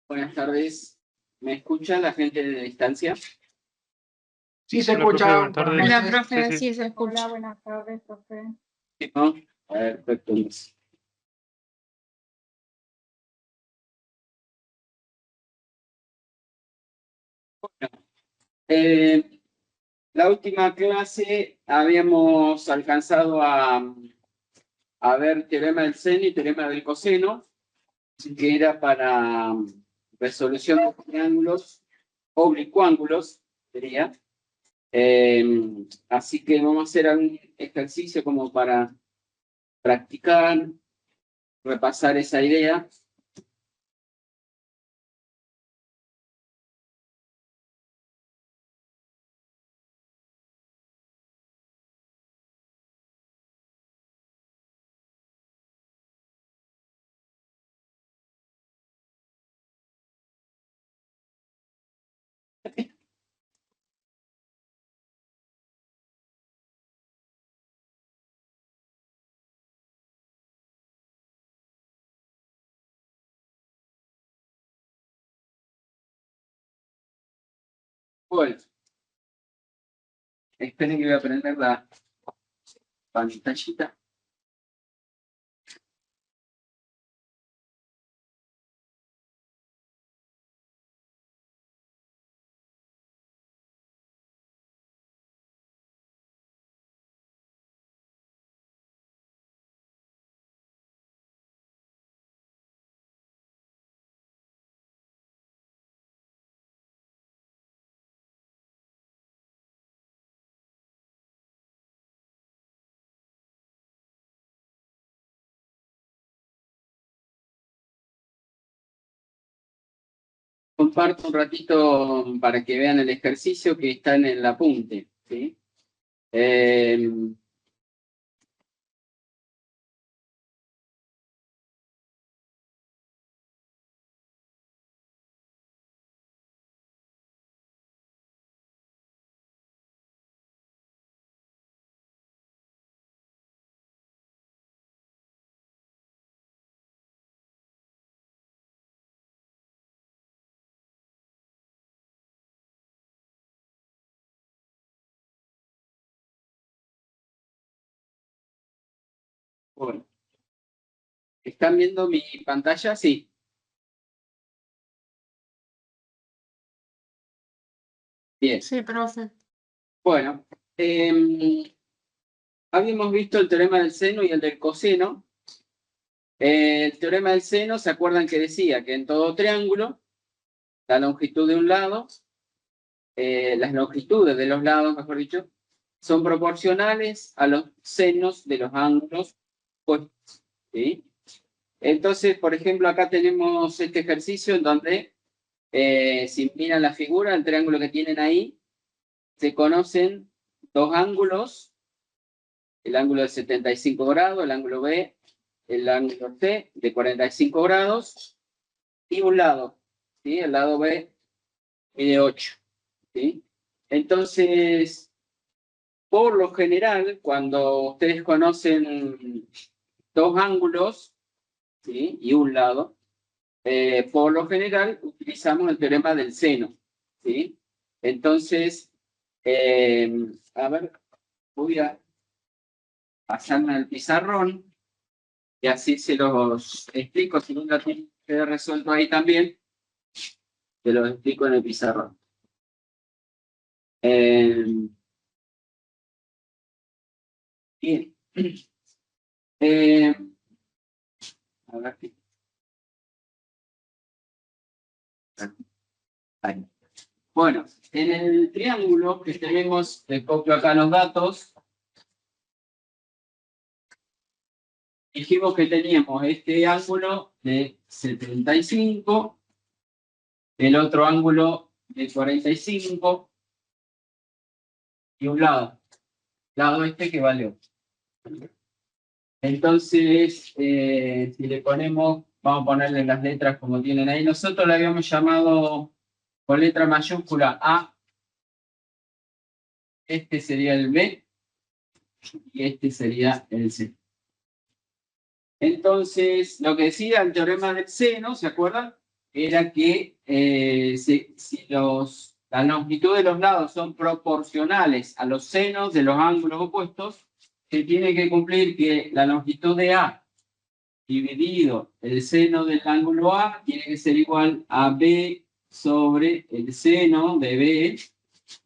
Buenas tardes. ¿Me escucha la gente de distancia? Sí, se Hola, escucha. profe, buenas tardes. Hola, Buenas profe, Sí, sí. sí se escucha. Hola, buenas tardes, profe. Sí, ¿no? Perfecto. Eh, la última clase habíamos alcanzado a ver teorema del seno y teorema del coseno, que era para resolución de triángulos oblicuángulos, sería. Así que vamos a hacer algún ejercicio como para practicar, repasar esa idea. Bueno, esperen que voy a prender la pantallita. Comparto un ratito para que vean el ejercicio que está en el apunte, ¿sí? Bueno, ¿están viendo mi pantalla? Sí. Bien. Sí, profe. Bueno, habíamos visto el teorema del seno y el del coseno. El teorema del seno, ¿se acuerdan que decía que en todo triángulo, la longitud de un lado, las longitudes de los lados, mejor dicho, son proporcionales a los senos de los ángulos opuestos, ¿sí? Entonces, por ejemplo, acá tenemos este ejercicio en donde, si miran la figura, el triángulo que tienen ahí, se conocen dos ángulos, el ángulo de 75 grados, el ángulo B, el ángulo C de 45 grados, y un lado, ¿sí? El lado B mide 8, ¿sí? Entonces, por lo general, cuando ustedes conocen dos ángulos, ¿sí? Y un lado, por lo general utilizamos el teorema del seno, ¿sí? Entonces, a ver, voy a pasarme al pizarrón y así se los explico. Si no la tienen resuelto ahí también, se los explico en el pizarrón. Bien. A ver. Ahí. Bueno, en el triángulo que tenemos, le copio acá los datos, dijimos que teníamos este ángulo de 75, el otro ángulo de 45 y un lado este que vale 8. Entonces, si le ponemos, vamos a ponerle las letras como tienen ahí, nosotros le habíamos llamado con letra mayúscula A, este sería el B y este sería el C. Entonces, lo que decía el teorema del seno, ¿se acuerdan? era que si la longitud de los lados son proporcionales a los senos de los ángulos opuestos, se tiene que cumplir que la longitud de A dividido el seno del ángulo A tiene que ser igual a B sobre el seno de B,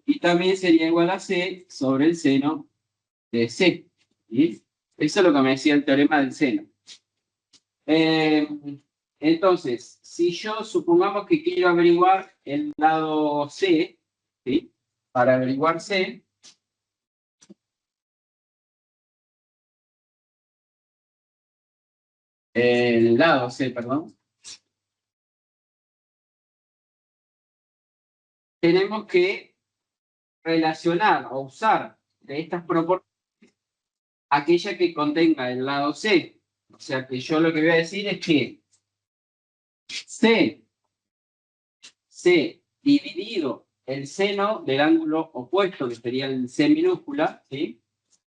y también sería igual a C sobre el seno de C. ¿Sí? Eso es lo que me decía el teorema del seno. Entonces, si yo supongamos que quiero averiguar el lado C, ¿sí? Para averiguar C, el lado C, perdón, tenemos que relacionar o usar de estas proporciones aquella que contenga el lado C. O sea que yo lo que voy a decir es que C dividido el seno del ángulo opuesto, que sería el C minúscula, ¿sí?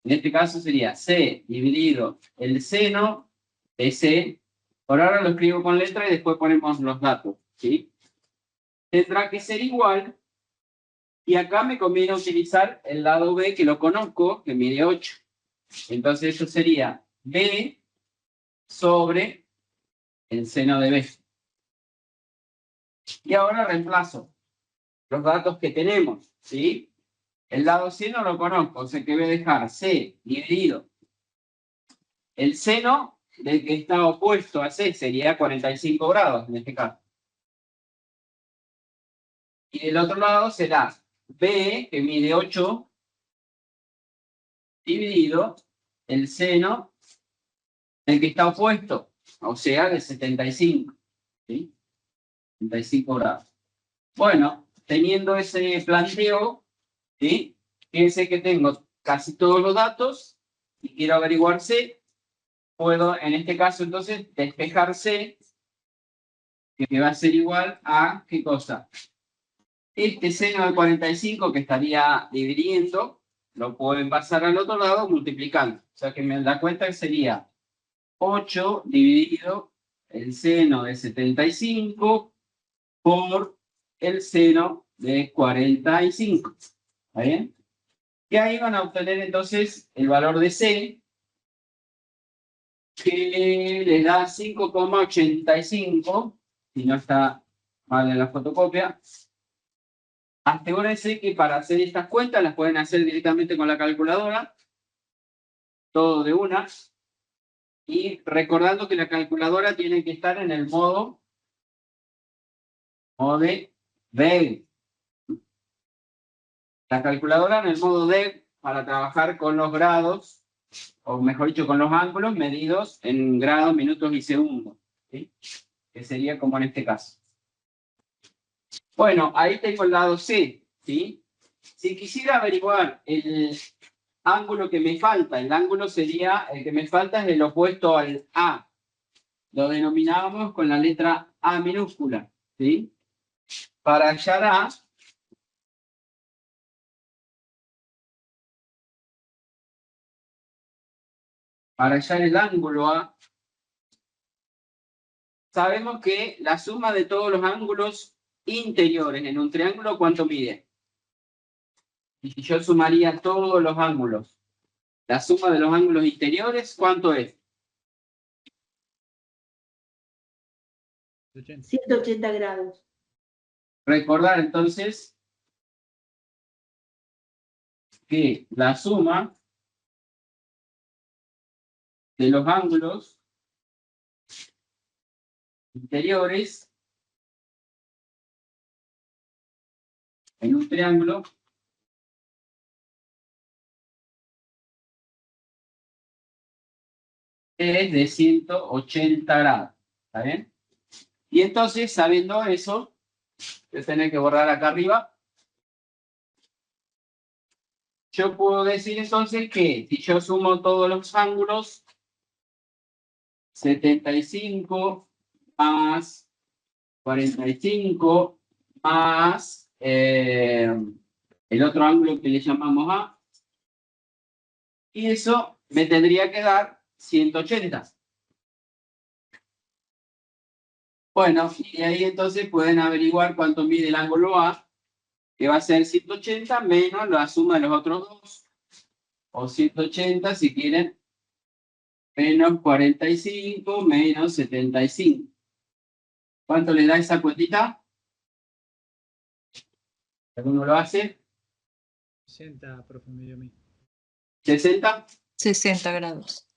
En este caso sería C dividido el seno de C. Por ahora lo escribo con letra y después ponemos los datos, ¿sí? Tendrá que ser igual, y acá me conviene utilizar el lado B, que lo conozco, que mide 8. Entonces eso sería B sobre el seno de B. Y ahora reemplazo los datos que tenemos, ¿sí? El lado C no lo conozco, o sea que voy a dejar C dividido el seno del que está opuesto a C, sería 45 grados en este caso. Y del otro lado será B, que mide 8, dividido el seno del que está opuesto, o sea, de 75, ¿sí? 75 grados. Bueno, teniendo ese planteo, ¿sí? Fíjense que tengo casi todos los datos y quiero averiguar C. Puedo, en este caso, entonces, despejar C, que va a ser igual a, ¿qué cosa? Este seno de 45 que estaría dividiendo, lo pueden pasar al otro lado multiplicando. O sea que me da cuenta que sería 8 dividido el seno de 75 por el seno de 45. ¿Está bien? Y ahí van a obtener entonces el valor de C, que les da 5,85, si no está mal en la fotocopia. Asegúrense que para hacer estas cuentas las pueden hacer directamente con la calculadora, todo de una, y recordando que la calculadora tiene que estar en el modo de DEG. La calculadora en el modo DEG para trabajar con los grados, o mejor dicho, con los ángulos medidos en grados, minutos y segundos, ¿sí? Que sería como en este caso. Bueno, ahí tengo el lado C, ¿sí? Si quisiera averiguar el ángulo que me falta, el ángulo sería, el que me falta es el opuesto al A. Lo denominábamos con la letra A minúscula, ¿sí? Para hallar A, para hallar el ángulo A, sabemos que la suma de todos los ángulos interiores en un triángulo, ¿cuánto mide? Y si yo sumaría todos los ángulos, la suma de los ángulos interiores, ¿cuánto es? 180 grados. Recordar entonces que la suma de los ángulos interiores en un triángulo es de 180 grados. ¿Está bien? Y entonces, sabiendo eso, voy a tener que borrar acá arriba. Yo puedo decir entonces que si yo sumo todos los ángulos, 75 más 45 más el otro ángulo que le llamamos A, y eso me tendría que dar 180. Bueno, y ahí entonces pueden averiguar cuánto mide el ángulo A, que va a ser 180 menos la suma de los otros dos, o 180 si quieren, menos 45 menos 75. ¿Cuánto le da esa cuentita? ¿Alguno lo hace? 60, profe, me dio a mí. ¿60? 60 grados.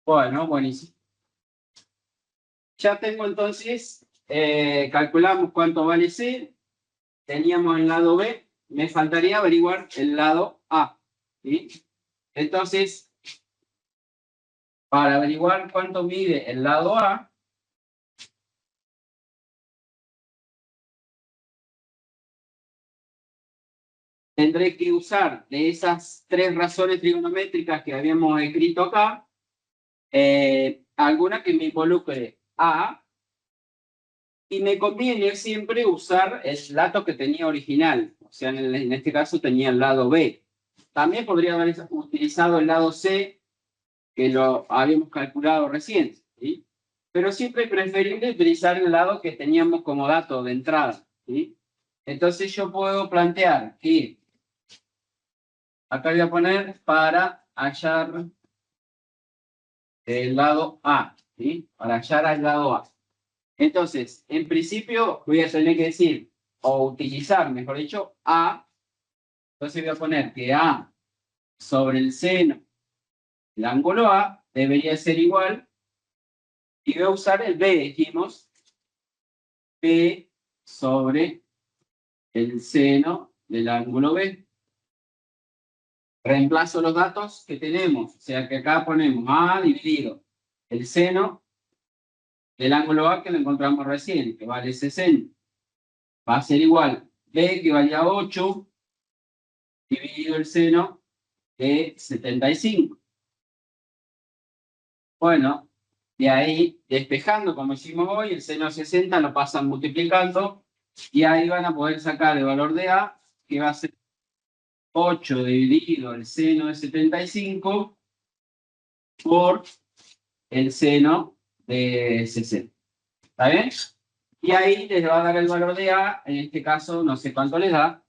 Bueno, buenísimo. Ya tengo entonces, calculamos cuánto vale C, teníamos el lado B, me faltaría averiguar el lado A. ¿Sí? Entonces, para averiguar cuánto mide el lado A, tendré que usar de esas tres razones trigonométricas que habíamos escrito acá, alguna que me involucre A, y me conviene siempre usar el dato que tenía original. O sea, en este caso tenía el lado B. También podría haber utilizado el lado C, que lo habíamos calculado recién, ¿sí? Pero siempre es preferible utilizar el lado que teníamos como dato de entrada, ¿sí? Entonces yo puedo plantear que acá voy a poner para hallar el lado A, ¿sí? Para hallar al lado A. Entonces, en principio voy a tener que decir, o utilizar, mejor dicho, A. Entonces voy a poner que A sobre el seno del ángulo A debería ser igual, y voy a usar el B, dijimos, B sobre el seno del ángulo B. Reemplazo los datos que tenemos, o sea que acá ponemos A dividido el seno del ángulo A que lo encontramos recién, que vale 60. Va a ser igual B, que valía 8, dividido el seno de 75. Bueno, de ahí, despejando como hicimos hoy, el seno de 60 lo pasan multiplicando, y ahí van a poder sacar el valor de A, que va a ser 8 dividido el seno de 75 por el seno de 60. ¿Está bien? Y ahí les va a dar el valor de A, en este caso no sé cuánto les da,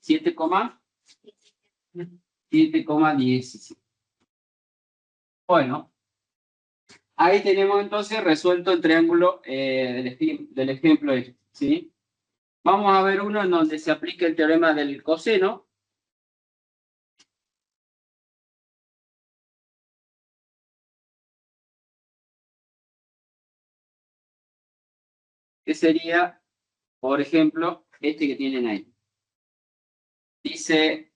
7,17. Bueno, ahí tenemos entonces resuelto el triángulo del ejemplo este, ¿sí? Vamos a ver uno en donde se aplica el teorema del coseno. Que sería, por ejemplo, este que tienen ahí. Dice,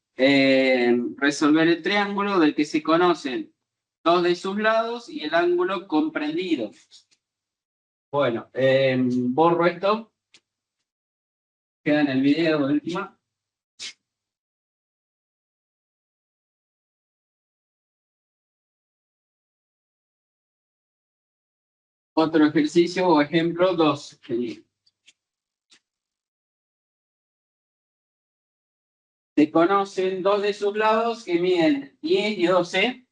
resolver el triángulo del que se conocen dos de sus lados y el ángulo comprendido. Bueno, borro esto. Queda en el video de última. Otro ejercicio o ejemplo 2. Se conocen dos de sus lados que miden 10 y 12.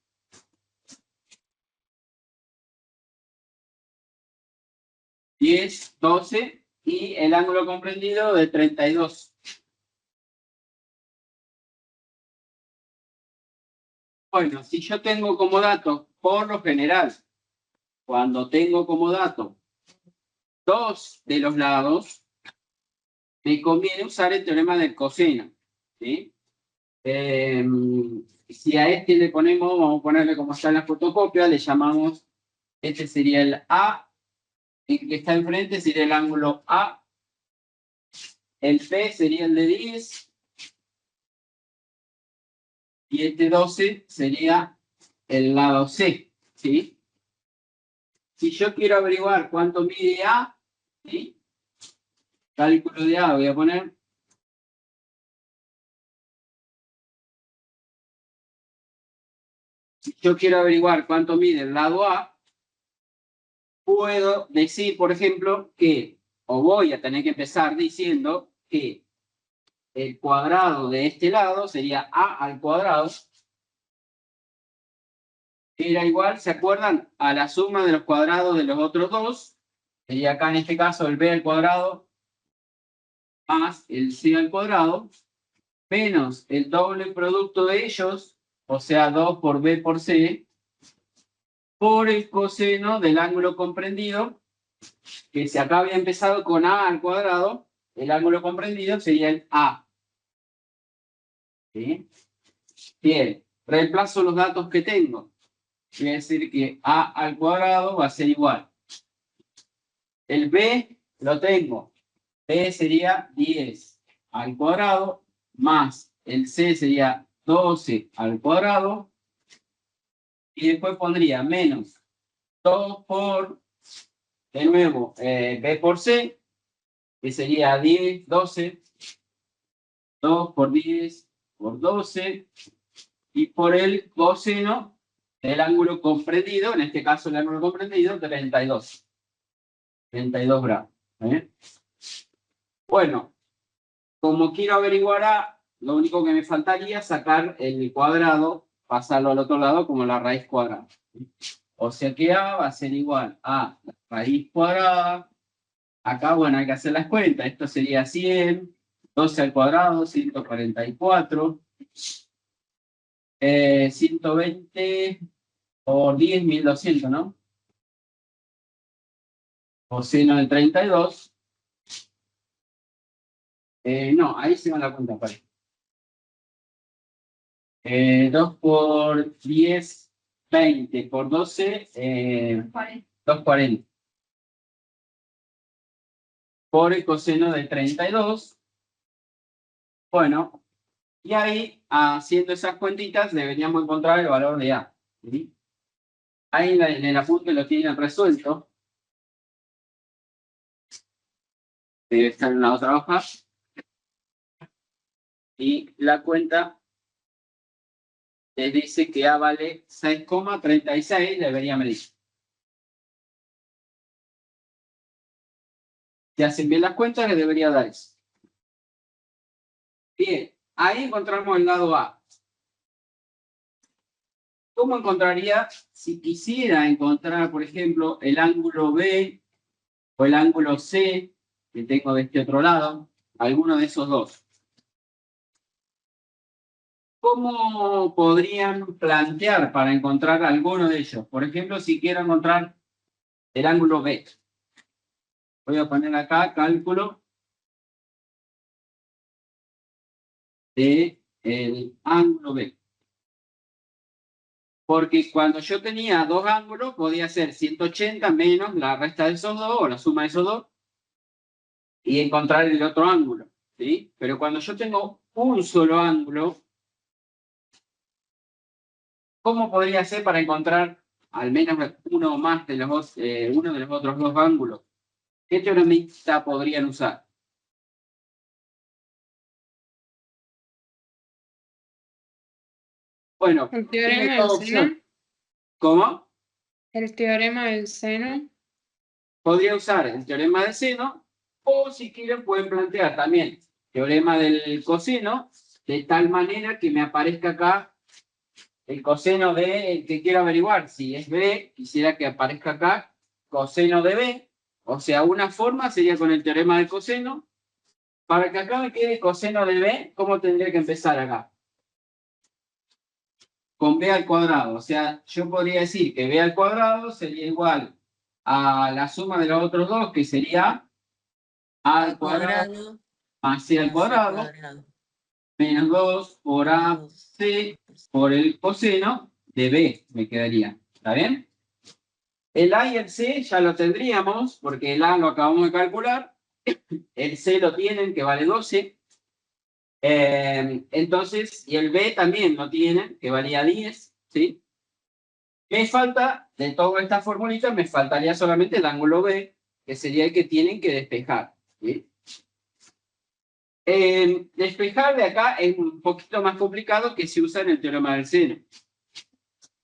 Y el ángulo comprendido de 32. Bueno, si yo tengo como dato, por lo general, cuando tengo como dato dos de los lados, me conviene usar el teorema del coseno, ¿sí? Si a este le ponemos, vamos a ponerle como está en la fotocopia, le llamamos, este sería el A, el que está enfrente sería el ángulo A, el P sería el de 10, y este 12 sería el lado C, ¿sí? Si yo quiero averiguar cuánto mide A, ¿sí? Cálculo de A voy a poner. Si yo quiero averiguar cuánto mide el lado A, puedo decir, por ejemplo, que, o voy a tener que empezar diciendo que el cuadrado de este lado sería A al cuadrado era igual, ¿se acuerdan? A la suma de los cuadrados de los otros dos. Sería acá en este caso el b al cuadrado más el c al cuadrado, menos el doble producto de ellos, o sea, 2 por b por c, por el coseno del ángulo comprendido, que si acá había empezado con a al cuadrado, el ángulo comprendido sería el a. ¿Sí? Bien, reemplazo los datos que tengo. Quiere decir que a al cuadrado va a ser igual. El b lo tengo. B sería 10 al cuadrado más el c sería 12 al cuadrado. Y después pondría menos 2 por, de nuevo, b por c, que sería 10, 12. 2 por 10 por 12. Y por el coseno del ángulo comprendido, en este caso el ángulo comprendido, 32. 32 grados. ¿Eh? Bueno, como quiero averiguar a, lo único que me faltaría es sacar el cuadrado, pasarlo al otro lado como la raíz cuadrada. O sea que a va a ser igual a la raíz cuadrada. Acá, bueno, hay que hacer las cuentas. Esto sería 100, 12 al cuadrado, 144. 120 por 10, 1200, ¿no? Coseno de 32. No, ahí se va la cuenta, para. 2 por 10, 20 por 12, 240. Por el coseno de 32. Bueno, y ahí, haciendo esas cuentitas, deberíamos encontrar el valor de A. ¿Sí? Ahí en el apunte lo tienen resuelto. Debe estar en la otra hoja. Y la cuenta les dice que A vale 6,36, debería medir. Si hacen bien las cuentas, les debería dar eso. Bien, ahí encontramos el lado A. ¿Cómo encontraría si quisiera encontrar, por ejemplo, el ángulo B o el ángulo C que tengo de este otro lado? Alguno de esos dos. ¿Cómo podrían plantear para encontrar alguno de ellos? Por ejemplo, si quiero encontrar el ángulo B. Voy a poner acá cálculo del ángulo B. Porque cuando yo tenía dos ángulos, podía ser 180 menos la resta de esos dos, o la suma de esos dos, y encontrar el otro ángulo. ¿Sí? Pero cuando yo tengo un solo ángulo, ¿cómo podría ser para encontrar al menos uno más de los uno de los otros dos ángulos? ¿Qué teoremita podrían usar? Bueno, El tiene teorema toda del seno. opción. ¿Cómo? El teorema del seno. Podría usar el teorema del seno, o si quieren pueden plantear también teorema del coseno, de tal manera que me aparezca acá el coseno de el que quiero averiguar. Si es B, quisiera que aparezca acá coseno de B. O sea, una forma sería con el teorema del coseno. Para que acá me quede coseno de B, ¿cómo tendría que empezar acá? Con B al cuadrado. O sea, yo podría decir que B al cuadrado sería igual a la suma de los otros dos, que sería A al cuadrado más C al cuadrado, menos 2 por AC por el coseno de B, me quedaría. ¿Está bien? El A y el C ya lo tendríamos, porque el A lo acabamos de calcular, el C lo tienen, que vale 12. Entonces, y el B también lo tienen, que valía 10, ¿sí? Me falta, de todas estas formulitas, me faltaría solamente el ángulo B, que sería el que tienen que despejar, ¿sí? Despejar de acá es un poquito más complicado que si usan el teorema del seno.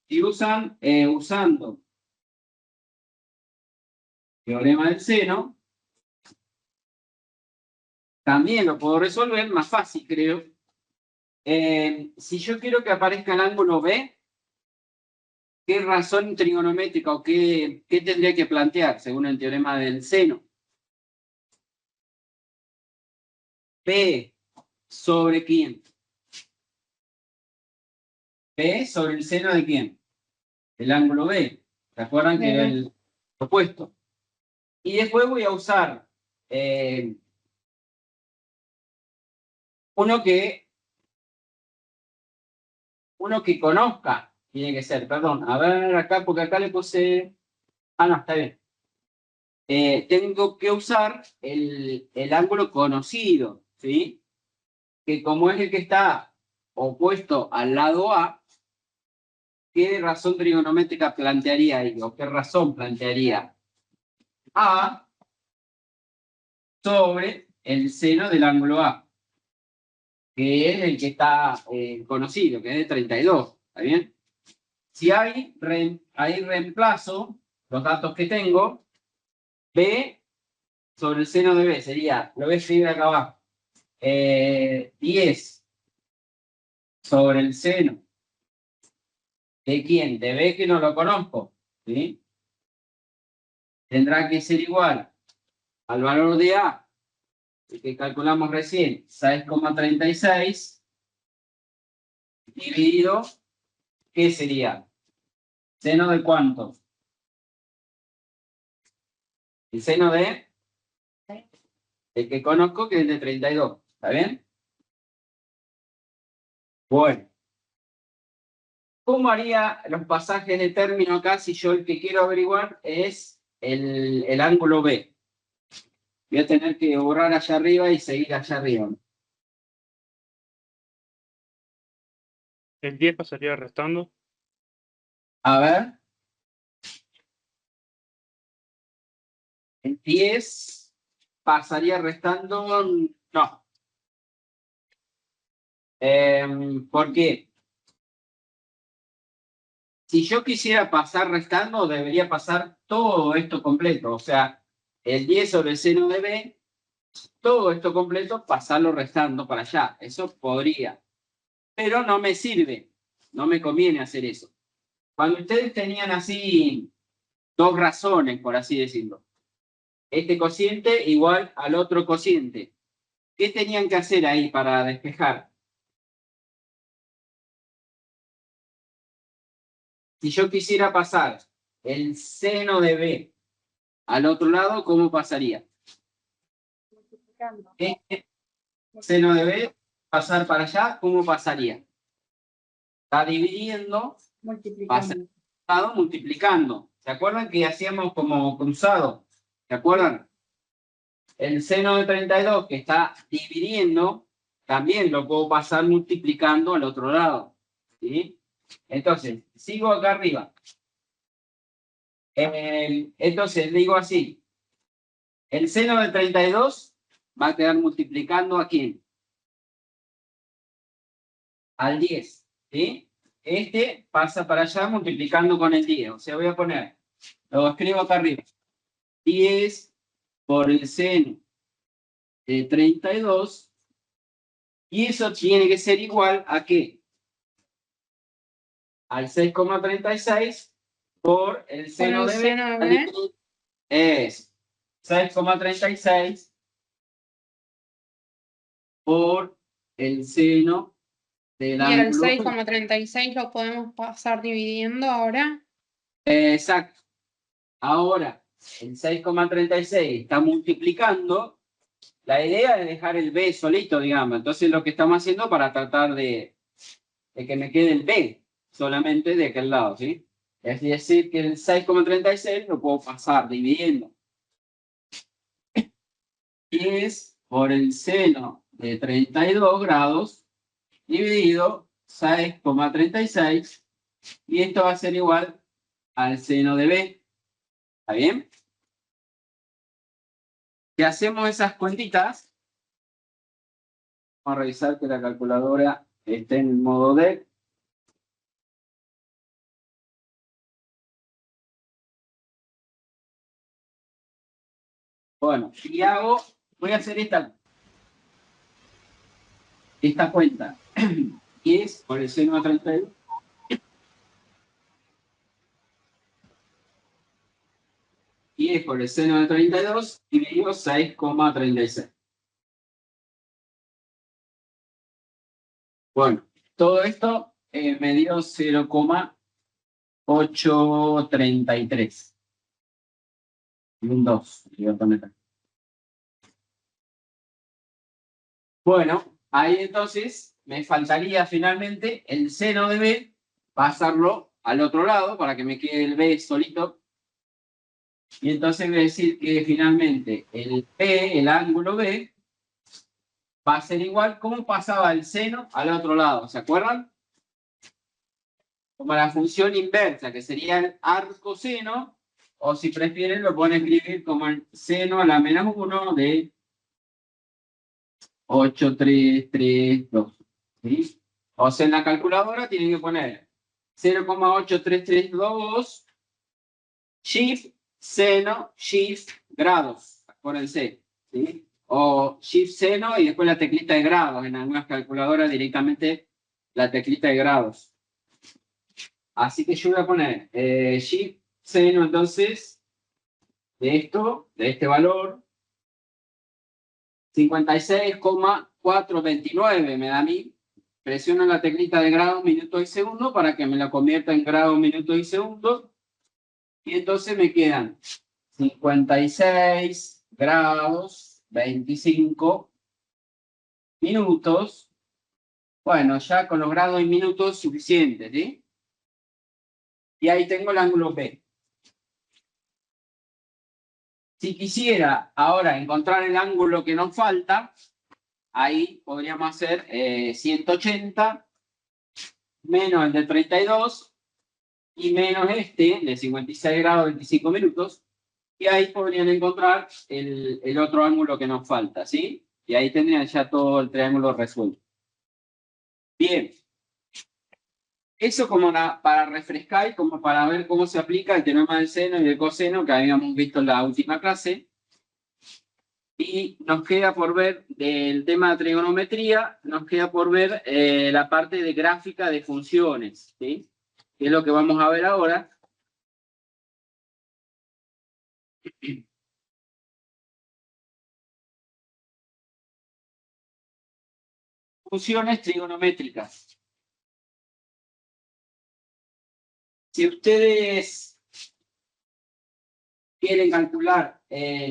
Si usan, usando teorema del seno, también lo puedo resolver, más fácil creo. Si yo quiero que aparezca el ángulo B, ¿qué razón trigonométrica o qué tendría que plantear según el teorema del seno? P sobre quién. P sobre el seno de quién. El ángulo B. ¿Se acuerdan que era el opuesto? Y después voy a usar uno que conozca. Tiene que ser, perdón. A ver acá, porque acá le puse... Ah, no, está bien. Tengo que usar el ángulo conocido, ¿sí? Que como es el que está opuesto al lado A, ¿qué razón trigonométrica plantearía ahí? ¿O qué razón plantearía? A sobre el seno del ángulo A, que es el que está conocido, que es de 32, ¿está bien? Si ahí reemplazo los datos que tengo, B sobre el seno de B sería, lo voy a escribir acá abajo, 10 sobre el seno de quién, de B que no lo conozco, ¿sí? Tendrá que ser igual al valor de A, el que calculamos recién, 6,36, dividido, ¿qué sería? ¿Seno de cuánto? El seno de el que conozco, que es de 32, ¿está bien? Bueno. ¿Cómo haría los pasajes de término acá si yo el que quiero averiguar es el ángulo B? Voy a tener que borrar allá arriba y seguir allá arriba. El 10 pasaría restando. A ver. El 10 pasaría restando... No. ¿Por qué? Si yo quisiera pasar restando, debería pasar todo esto completo. O sea, el 10 sobre el seno de B, todo esto completo, pasarlo restando para allá. Eso podría. Pero no me sirve. No me conviene hacer eso. Cuando ustedes tenían así dos razones, por así decirlo, este cociente igual al otro cociente, ¿qué tenían que hacer ahí para despejar? Si yo quisiera pasar el seno de B al otro lado, ¿cómo pasaría? Este seno de B pasar para allá, ¿cómo pasaría? Está dividiendo, pasando, multiplicando. ¿Se acuerdan que hacíamos como cruzado? ¿Se acuerdan? El seno de 32 que está dividiendo, también lo puedo pasar multiplicando al otro lado. ¿Sí? Entonces, sigo acá arriba. Entonces, digo así. El seno de 32 va a quedar multiplicando ¿a quién? Al 10. ¿Sí? Este pasa para allá multiplicando con el 10. O sea, voy a poner, lo escribo acá arriba. 10 por el seno de 32. Y eso tiene que ser igual ¿a qué? Al 6,36 por el seno de B. Es 6,36 por el seno del Y el ángulo. 6,36 lo podemos pasar dividiendo ahora. Exacto. Ahora, el 6,36 está multiplicando. La idea es dejar el B solito, digamos. Entonces, lo que estamos haciendo para tratar de que me quede el B solamente de aquel lado, ¿sí? Es decir, que el 6,36 lo puedo pasar dividiendo. 10 por el seno de 32 grados dividido 6,36 y esto va a ser igual al seno de B. ¿Está bien? Si hacemos esas cuentitas, vamos a revisar que la calculadora esté en modo D. Bueno, y voy a hacer esta cuenta. 10 por el seno de 32 10 por el seno de 32 dividido 6,36. Bueno, todo esto me dio 0,833. Y un 2. Le voy a poner acá. Bueno, ahí entonces me faltaría finalmente el seno de B, pasarlo al otro lado para que me quede el B solito. Y entonces voy a decir que finalmente el B, el ángulo B, va a ser igual como pasaba el seno al otro lado. ¿Se acuerdan? Como la función inversa, que sería el arcoseno, o si prefieren lo pueden escribir como el seno a la menos 1 de 8332. ¿Sí? O sea, en la calculadora tienen que poner 0,8332 shift seno shift grados. Acuérdense. ¿Sí? O shift seno y después la teclita de grados. En algunas calculadoras directamente la teclita de grados. Así que yo voy a poner shift seno entonces de esto, de este valor, 56,429 me da a mí. Presiono la teclita de grados, minutos y segundos para que me la convierta en grados, minutos y segundos. Y entonces me quedan 56 grados, 25 minutos. Bueno, ya con los grados y minutos suficientes, ¿sí? Y ahí tengo el ángulo B. Si quisiera ahora encontrar el ángulo que nos falta, ahí podríamos hacer 180 menos el de 32 y menos este de 56 grados 25 minutos. Y ahí podrían encontrar el otro ángulo que nos falta, ¿sí? Y ahí tendrían ya todo el triángulo resuelto. Bien. Eso como para refrescar y como para ver cómo se aplica el teorema del seno y del coseno que habíamos visto en la última clase. Y nos queda por ver del tema de trigonometría, nos queda por ver la parte de gráfica de funciones, ¿sí? Que es lo que vamos a ver ahora. Funciones trigonométricas. Si ustedes quieren calcular,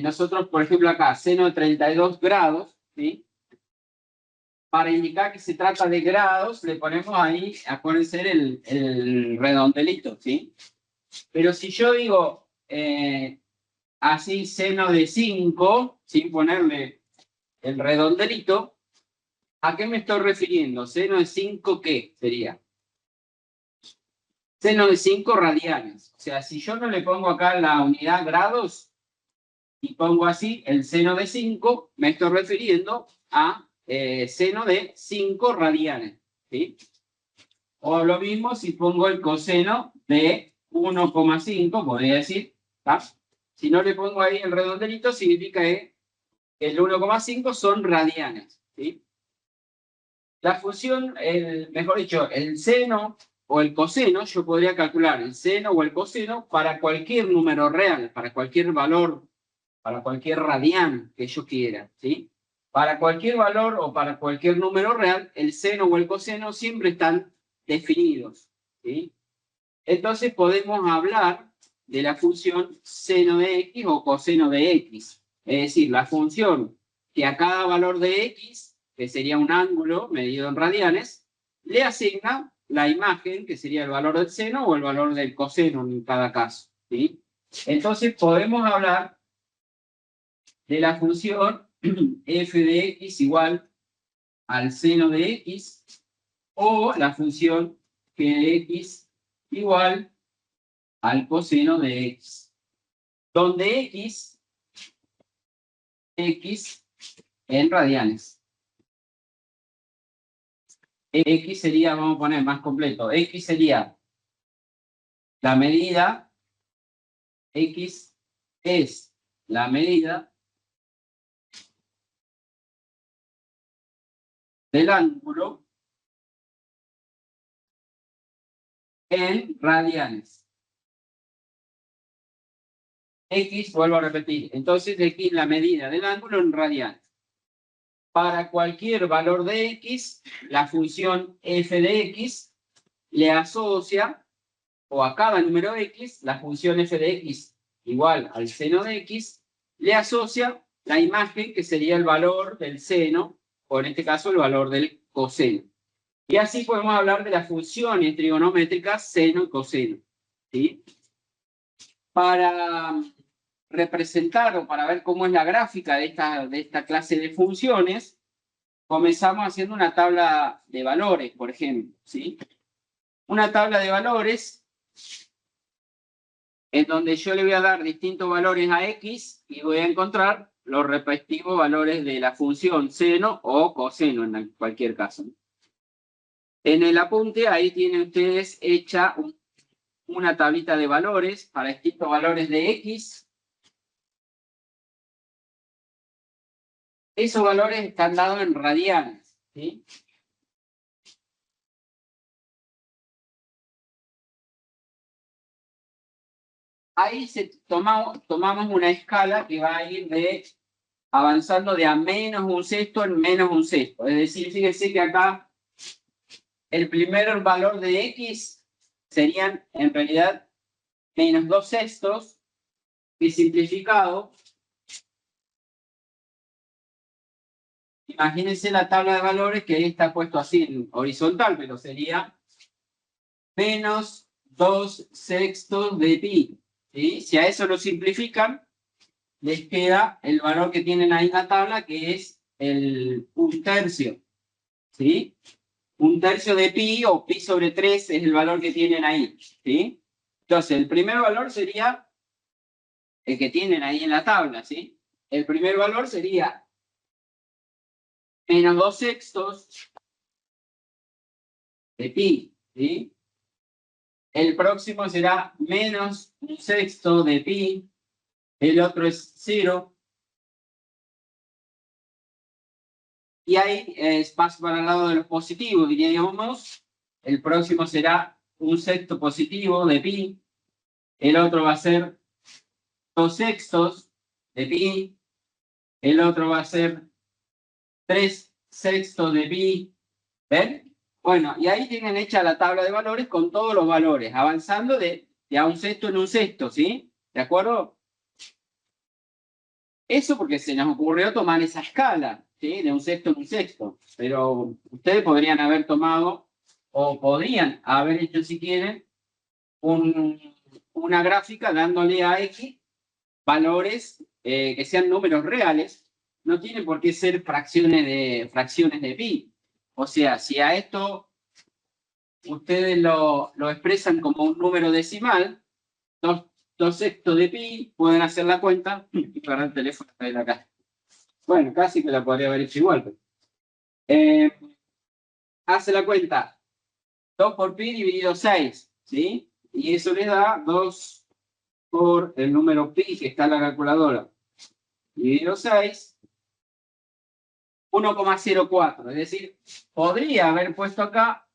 nosotros, por ejemplo, acá, seno de 32 grados, ¿sí? Para indicar que se trata de grados, le ponemos ahí, acuérdense, el redondelito, ¿sí? Pero si yo digo así, seno de 5, sin ponerle el redondelito, ¿a qué me estoy refiriendo? ¿Seno de 5 qué sería? Seno de 5 radianes. O sea, si yo no le pongo acá la unidad grados y pongo así el seno de 5, me estoy refiriendo a seno de 5 radianes. ¿Sí? O lo mismo si pongo el coseno de 1,5, podría decir. ¿Tá? Si no le pongo ahí el redondelito, significa que el 1,5 son radianes. ¿Sí? La función, mejor dicho, el seno o el coseno, yo podría calcular el seno o el coseno para cualquier número real, para cualquier valor, para cualquier radián que yo quiera, ¿sí? Para cualquier valor o para cualquier número real, el seno o el coseno siempre están definidos, ¿sí? Entonces podemos hablar de la función seno de x o coseno de x. Es decir, la función que a cada valor de x, que sería un ángulo medido en radianes, le asigna la imagen, que sería el valor del seno o el valor del coseno en cada caso, ¿sí? Entonces podemos hablar de la función f de x igual al seno de x o la función g de x igual al coseno de x, donde x en radianes. X sería, vamos a poner más completo, x sería la medida, x es la medida del ángulo en radianes. X, vuelvo a repetir. Entonces, X la medida del ángulo en radianes. Para cualquier valor de X, la función f de X le asocia, o a cada número X, la función f de X igual al seno de X, le asocia la imagen que sería el valor del seno, o en este caso el valor del coseno. Y así podemos hablar de las funciones trigonométricas seno y coseno, ¿sí? Para representar o para ver cómo es la gráfica de esta clase de funciones, comenzamos haciendo una tabla de valores, por ejemplo, ¿sí? Una tabla de valores en donde yo le voy a dar distintos valores a X y voy a encontrar los respectivos valores de la función seno o coseno en cualquier caso. En el apunte ahí tienen ustedes hecha una tablita de valores para distintos valores de X. Esos valores están dados en radianes, ¿sí? Ahí tomamos una escala que va a ir avanzando de a menos un sexto en menos un sexto. Es decir, fíjense que acá el primer valor de X serían en realidad menos 2 sextos, y simplificado, imagínense la tabla de valores que ahí está puesto así en horizontal, pero sería menos 2 sextos de pi. ¿Sí? Si a eso lo simplifican, les queda el valor que tienen ahí en la tabla, que es el 1/3. ¿Sí? 1/3 de pi, o pi sobre 3 es el valor que tienen ahí. ¿Sí? Entonces, el primer valor sería el que tienen ahí en la tabla. ¿Sí? El primer valor sería menos 2 sextos de pi. ¿Sí? El próximo será menos 1 sexto de pi. El otro es 0. Y ahí paso para el lado de los positivos, diríamos. El próximo será 1 sexto positivo de pi. El otro va a ser 2 sextos de pi. El otro va a ser 3 sextos de pi. ¿Ven? Bueno, y ahí tienen hecha la tabla de valores con todos los valores, avanzando de a 1 sexto en 1 sexto, ¿sí? ¿De acuerdo? Eso porque se nos ocurrió tomar esa escala, ¿sí? De 1 sexto en 1 sexto. Pero ustedes podrían haber tomado, o podrían haber hecho, si quieren, una gráfica dándole a X valores que sean números reales. No tiene por qué ser fracciones de pi. O sea, si a esto ustedes lo expresan como un número decimal, 2 sextos de pi, pueden hacer la cuenta y para el teléfono de acá. Bueno, casi que la podría haber hecho igual. Pero, hace la cuenta 2 por pi dividido 6, ¿sí? Y eso le da 2 por el número pi que está en la calculadora dividido 6, 1,04. Es decir, podría haber puesto acá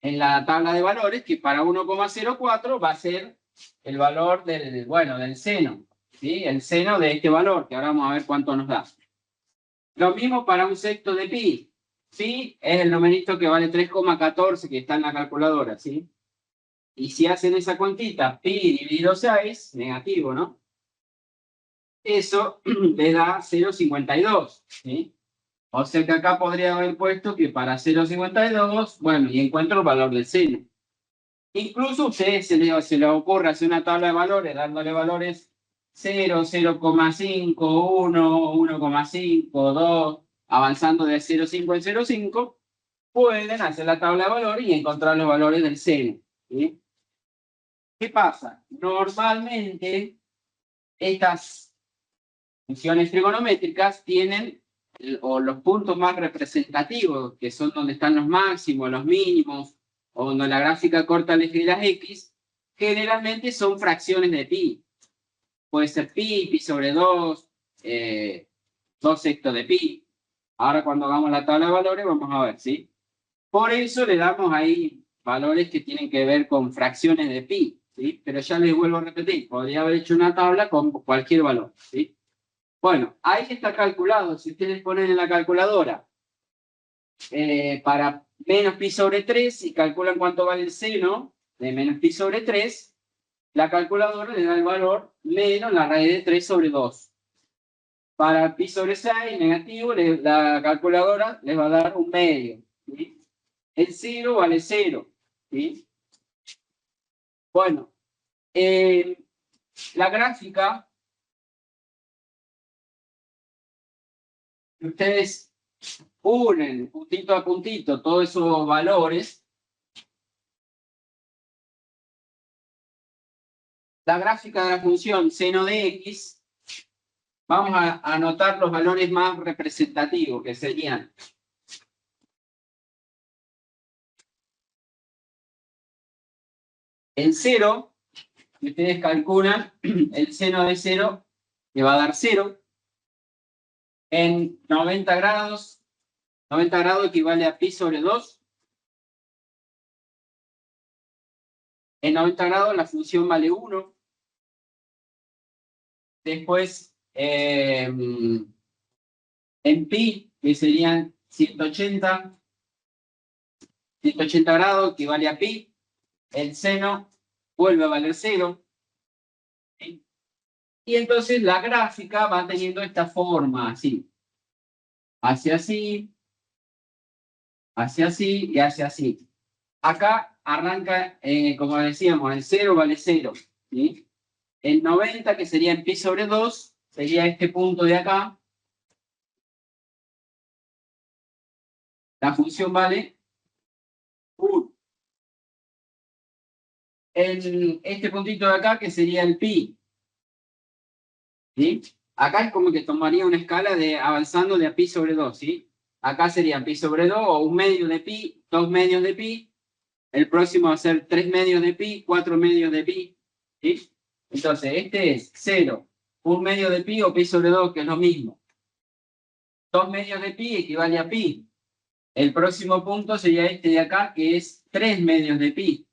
en la tabla de valores que para 1,04 va a ser el valor del seno, ¿sí? El seno de este valor, que ahora vamos a ver cuánto nos da. Lo mismo para 1 sexto de pi. Pi es el numerito que vale 3,14 que está en la calculadora, ¿sí? Y si hacen esa cuantita, pi dividido 6, negativo, ¿no? Eso le da 0,52, ¿sí? O sea que acá podría haber puesto que para 0,52, bueno, y encuentro el valor del seno. Incluso a ustedes se les ocurre hacer una tabla de valores, dándole valores 0, 0,5, 1, 1,5, 2, avanzando de 0,5 en 0,5, pueden hacer la tabla de valores y encontrar los valores del seno, ¿sí? ¿Qué pasa? Normalmente estas funciones trigonométricas tienen o los puntos más representativos, que son donde están los máximos, los mínimos, o donde la gráfica corta el eje de las X, generalmente son fracciones de pi. Puede ser pi sobre 2, 2 sextos de pi. Ahora cuando hagamos la tabla de valores vamos a ver, ¿sí? Por eso le damos ahí valores que tienen que ver con fracciones de pi, ¿sí? Pero ya les vuelvo a repetir, podría haber hecho una tabla con cualquier valor, ¿sí? Bueno, ahí está calculado. Si ustedes ponen en la calculadora para menos pi sobre 3 y calculan cuánto vale el seno de menos pi sobre 3, la calculadora le da el valor menos la raíz de 3 sobre 2. Para pi sobre 6 negativo, la calculadora les va a dar un medio, ¿sí? El 0 vale 0, ¿sí? Bueno, la gráfica, ustedes unen puntito a puntito todos esos valores. La gráfica de la función seno de x, vamos a anotar los valores más representativos, que serían el 0, y ustedes calculan el seno de 0, que va a dar 0. En 90 grados equivale a pi sobre 2. En 90 grados la función vale 1. Después, en pi, que serían 180 grados equivale a pi. El seno vuelve a valer 0. ¿Sí? Y entonces la gráfica va teniendo esta forma, así. Hacia así, hacia así y hacia así. Acá arranca, como decíamos, el 0 vale 0. ¿Sí? El 90, que sería en pi sobre 2, sería este punto de acá. La función vale 1. Este puntito de acá, que sería el pi. ¿Sí? Acá es como que tomaría una escala de avanzando de a pi sobre 2. ¿Sí? Acá sería pi sobre 2 o 1 medio de pi, 2 medios de pi. El próximo va a ser 3 medios de pi, 4 medios de pi. ¿Sí? Entonces, este es 0, 1 medio de pi o pi sobre 2, que es lo mismo. 2 medios de pi equivale a pi. El próximo punto sería este de acá, que es 3 medios de pi.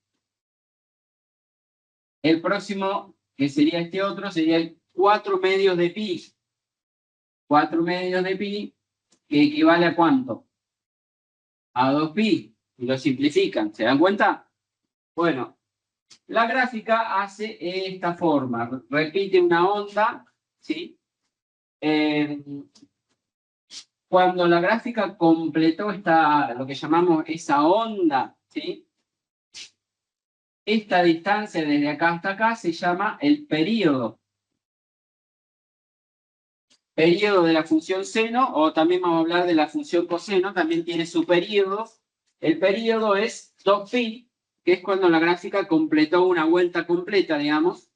El próximo, que sería este otro, sería 4 medios de pi. 4 medios de pi, que equivale a ¿cuánto? A 2 pi. Y lo simplifican, ¿se dan cuenta? Bueno, la gráfica hace esta forma. Repite una onda, ¿sí? Cuando la gráfica completó lo que llamamos esa onda, ¿sí? Esta distancia desde acá hasta acá se llama el período. Período de la función seno, o también vamos a hablar de la función coseno, también tiene su período. El período es 2pi, que es cuando la gráfica completó una vuelta completa, digamos.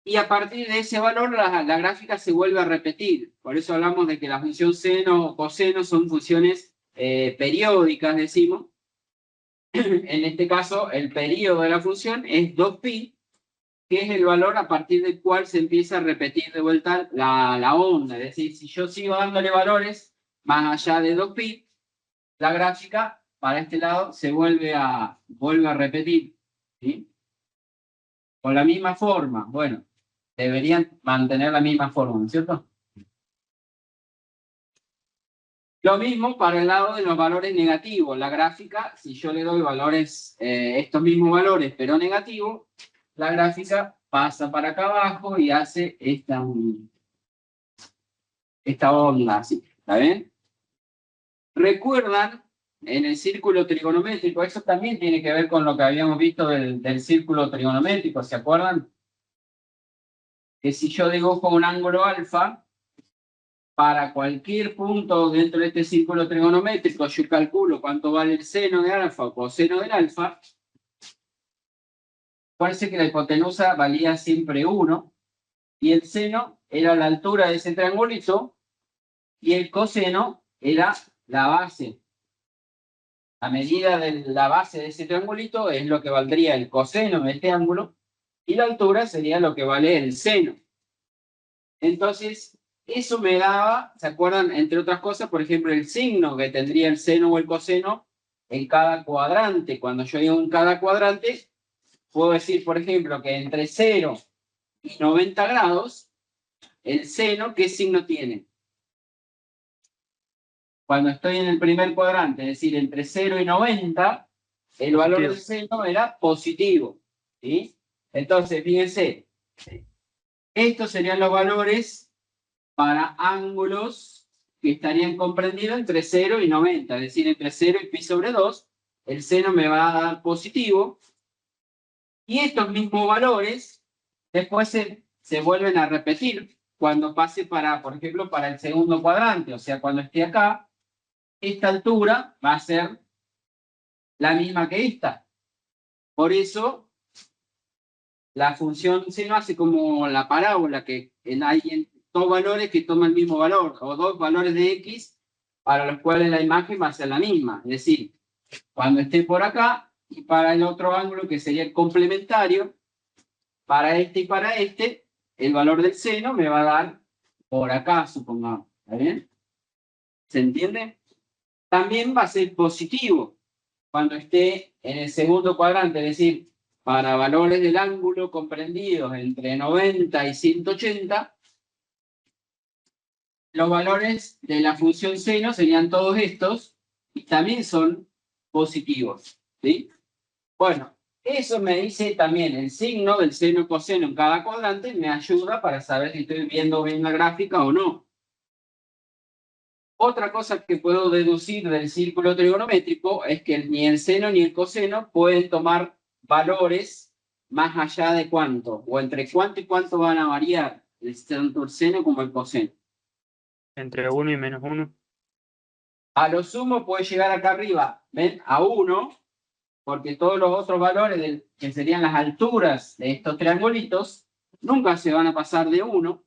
Y a partir de ese valor la gráfica se vuelve a repetir. Por eso hablamos de que la función seno o coseno son funciones periódicas, decimos. En este caso, el período de la función es 2pi, que es el valor a partir del cual se empieza a repetir de vuelta la onda. Es decir, si yo sigo dándole valores más allá de 2pi, la gráfica para este lado se vuelve a repetir. ¿Sí? Con la misma forma. Bueno, deberían mantener la misma forma, ¿no es cierto? Lo mismo para el lado de los valores negativos. La gráfica, si yo le doy valores, estos mismos valores, pero negativos, la gráfica pasa para acá abajo y hace esta onda así. ¿Está bien? ¿Recuerdan en el círculo trigonométrico? Eso también tiene que ver con lo que habíamos visto del círculo trigonométrico. ¿Se acuerdan? Que si yo dibujo un ángulo alfa, para cualquier punto dentro de este círculo trigonométrico, yo calculo cuánto vale el seno de alfa o coseno del alfa. Parece que la hipotenusa valía siempre 1 y el seno era la altura de ese triangulito y el coseno era la base. La medida de la base de ese triangulito es lo que valdría el coseno de este ángulo y la altura sería lo que vale el seno. Entonces, eso me daba, ¿se acuerdan? Entre otras cosas, por ejemplo, el signo que tendría el seno o el coseno en cada cuadrante. Cuando yo digo en cada cuadrante, puedo decir, por ejemplo, que entre 0 y 90 grados, el seno, ¿qué signo tiene? Cuando estoy en el primer cuadrante, es decir, entre 0 y 90, el valor del seno era positivo. ¿Sí? Entonces, fíjense, estos serían los valores para ángulos que estarían comprendidos entre 0 y 90, es decir, entre 0 y pi sobre 2, el seno me va a dar positivo, y estos mismos valores después se vuelven a repetir cuando pase para, por ejemplo, para el segundo cuadrante, o sea, cuando esté acá, esta altura va a ser la misma que esta. Por eso, la función seno hace como la parábola, que hay dos valores que toman el mismo valor, o dos valores de x, para los cuales la imagen va a ser la misma. Es decir, cuando esté por acá, y para el otro ángulo, que sería el complementario, para este y para este, el valor del seno me va a dar por acá, supongamos. ¿Está bien? ¿Se entiende? También va a ser positivo cuando esté en el segundo cuadrante, es decir, para valores del ángulo comprendidos entre 90 y 180, los valores de la función seno serían todos estos y también son positivos. ¿Sí? Bueno, eso me dice también el signo del seno y coseno en cada cuadrante, me ayuda para saber si estoy viendo bien la gráfica o no. Otra cosa que puedo deducir del círculo trigonométrico es que ni el seno ni el coseno pueden tomar valores más allá de cuánto, o entre cuánto y cuánto van a variar, tanto el seno como el coseno. Entre 1 y menos 1. A lo sumo puede llegar acá arriba, ¿ven? A 1, porque todos los otros valores que serían las alturas de estos triangulitos nunca se van a pasar de 1.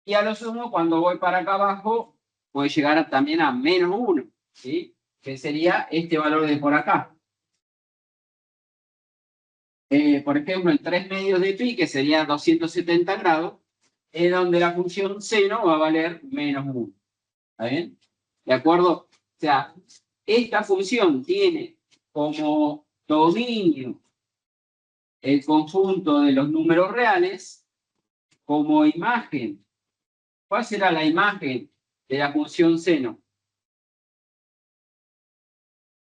Y a lo sumo, cuando voy para acá abajo, puede llegar también a menos 1, ¿sí? Que sería este valor de por acá. Por ejemplo, el 3 medios de pi, que sería 270 grados, es donde la función seno va a valer menos 1. ¿Está bien? ¿De acuerdo? O sea, esta función tiene como dominio el conjunto de los números reales, como imagen. ¿Cuál será la imagen de la función seno?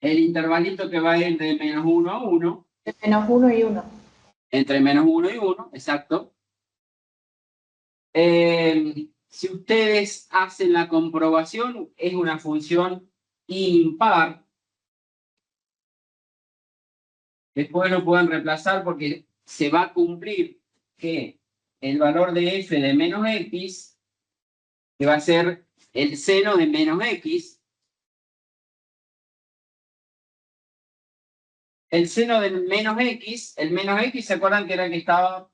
El intervalito que va a ir de menos 1 a 1. De menos 1 y 1. Entre menos 1 y 1, exacto. Si ustedes hacen la comprobación, es una función impar. Después lo pueden reemplazar porque se va a cumplir que el valor de f de menos x, que va a ser el seno de menos x, el seno del menos x, el menos x, ¿se acuerdan que era el que estaba?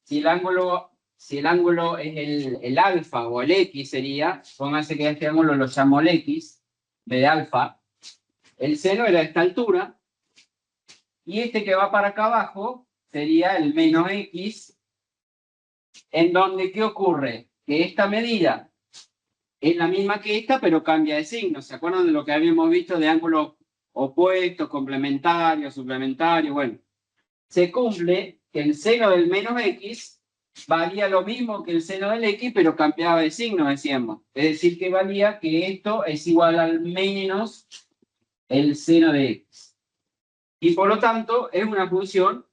Si el ángulo es el alfa o el x sería, pónganse que este ángulo lo llamo el x, de alfa, el seno era esta altura, y este que va para acá abajo sería el menos x, en donde, ¿qué ocurre? Que esta medida es la misma que esta, pero cambia de signo. ¿Se acuerdan de lo que habíamos visto de ángulos opuestos, complementarios, suplementarios? Bueno, se cumple que el seno del menos x valía lo mismo que el seno del x, pero cambiaba de signo, decíamos. Es decir, que valía que esto es igual al menos el seno de x. Y por lo tanto, es una función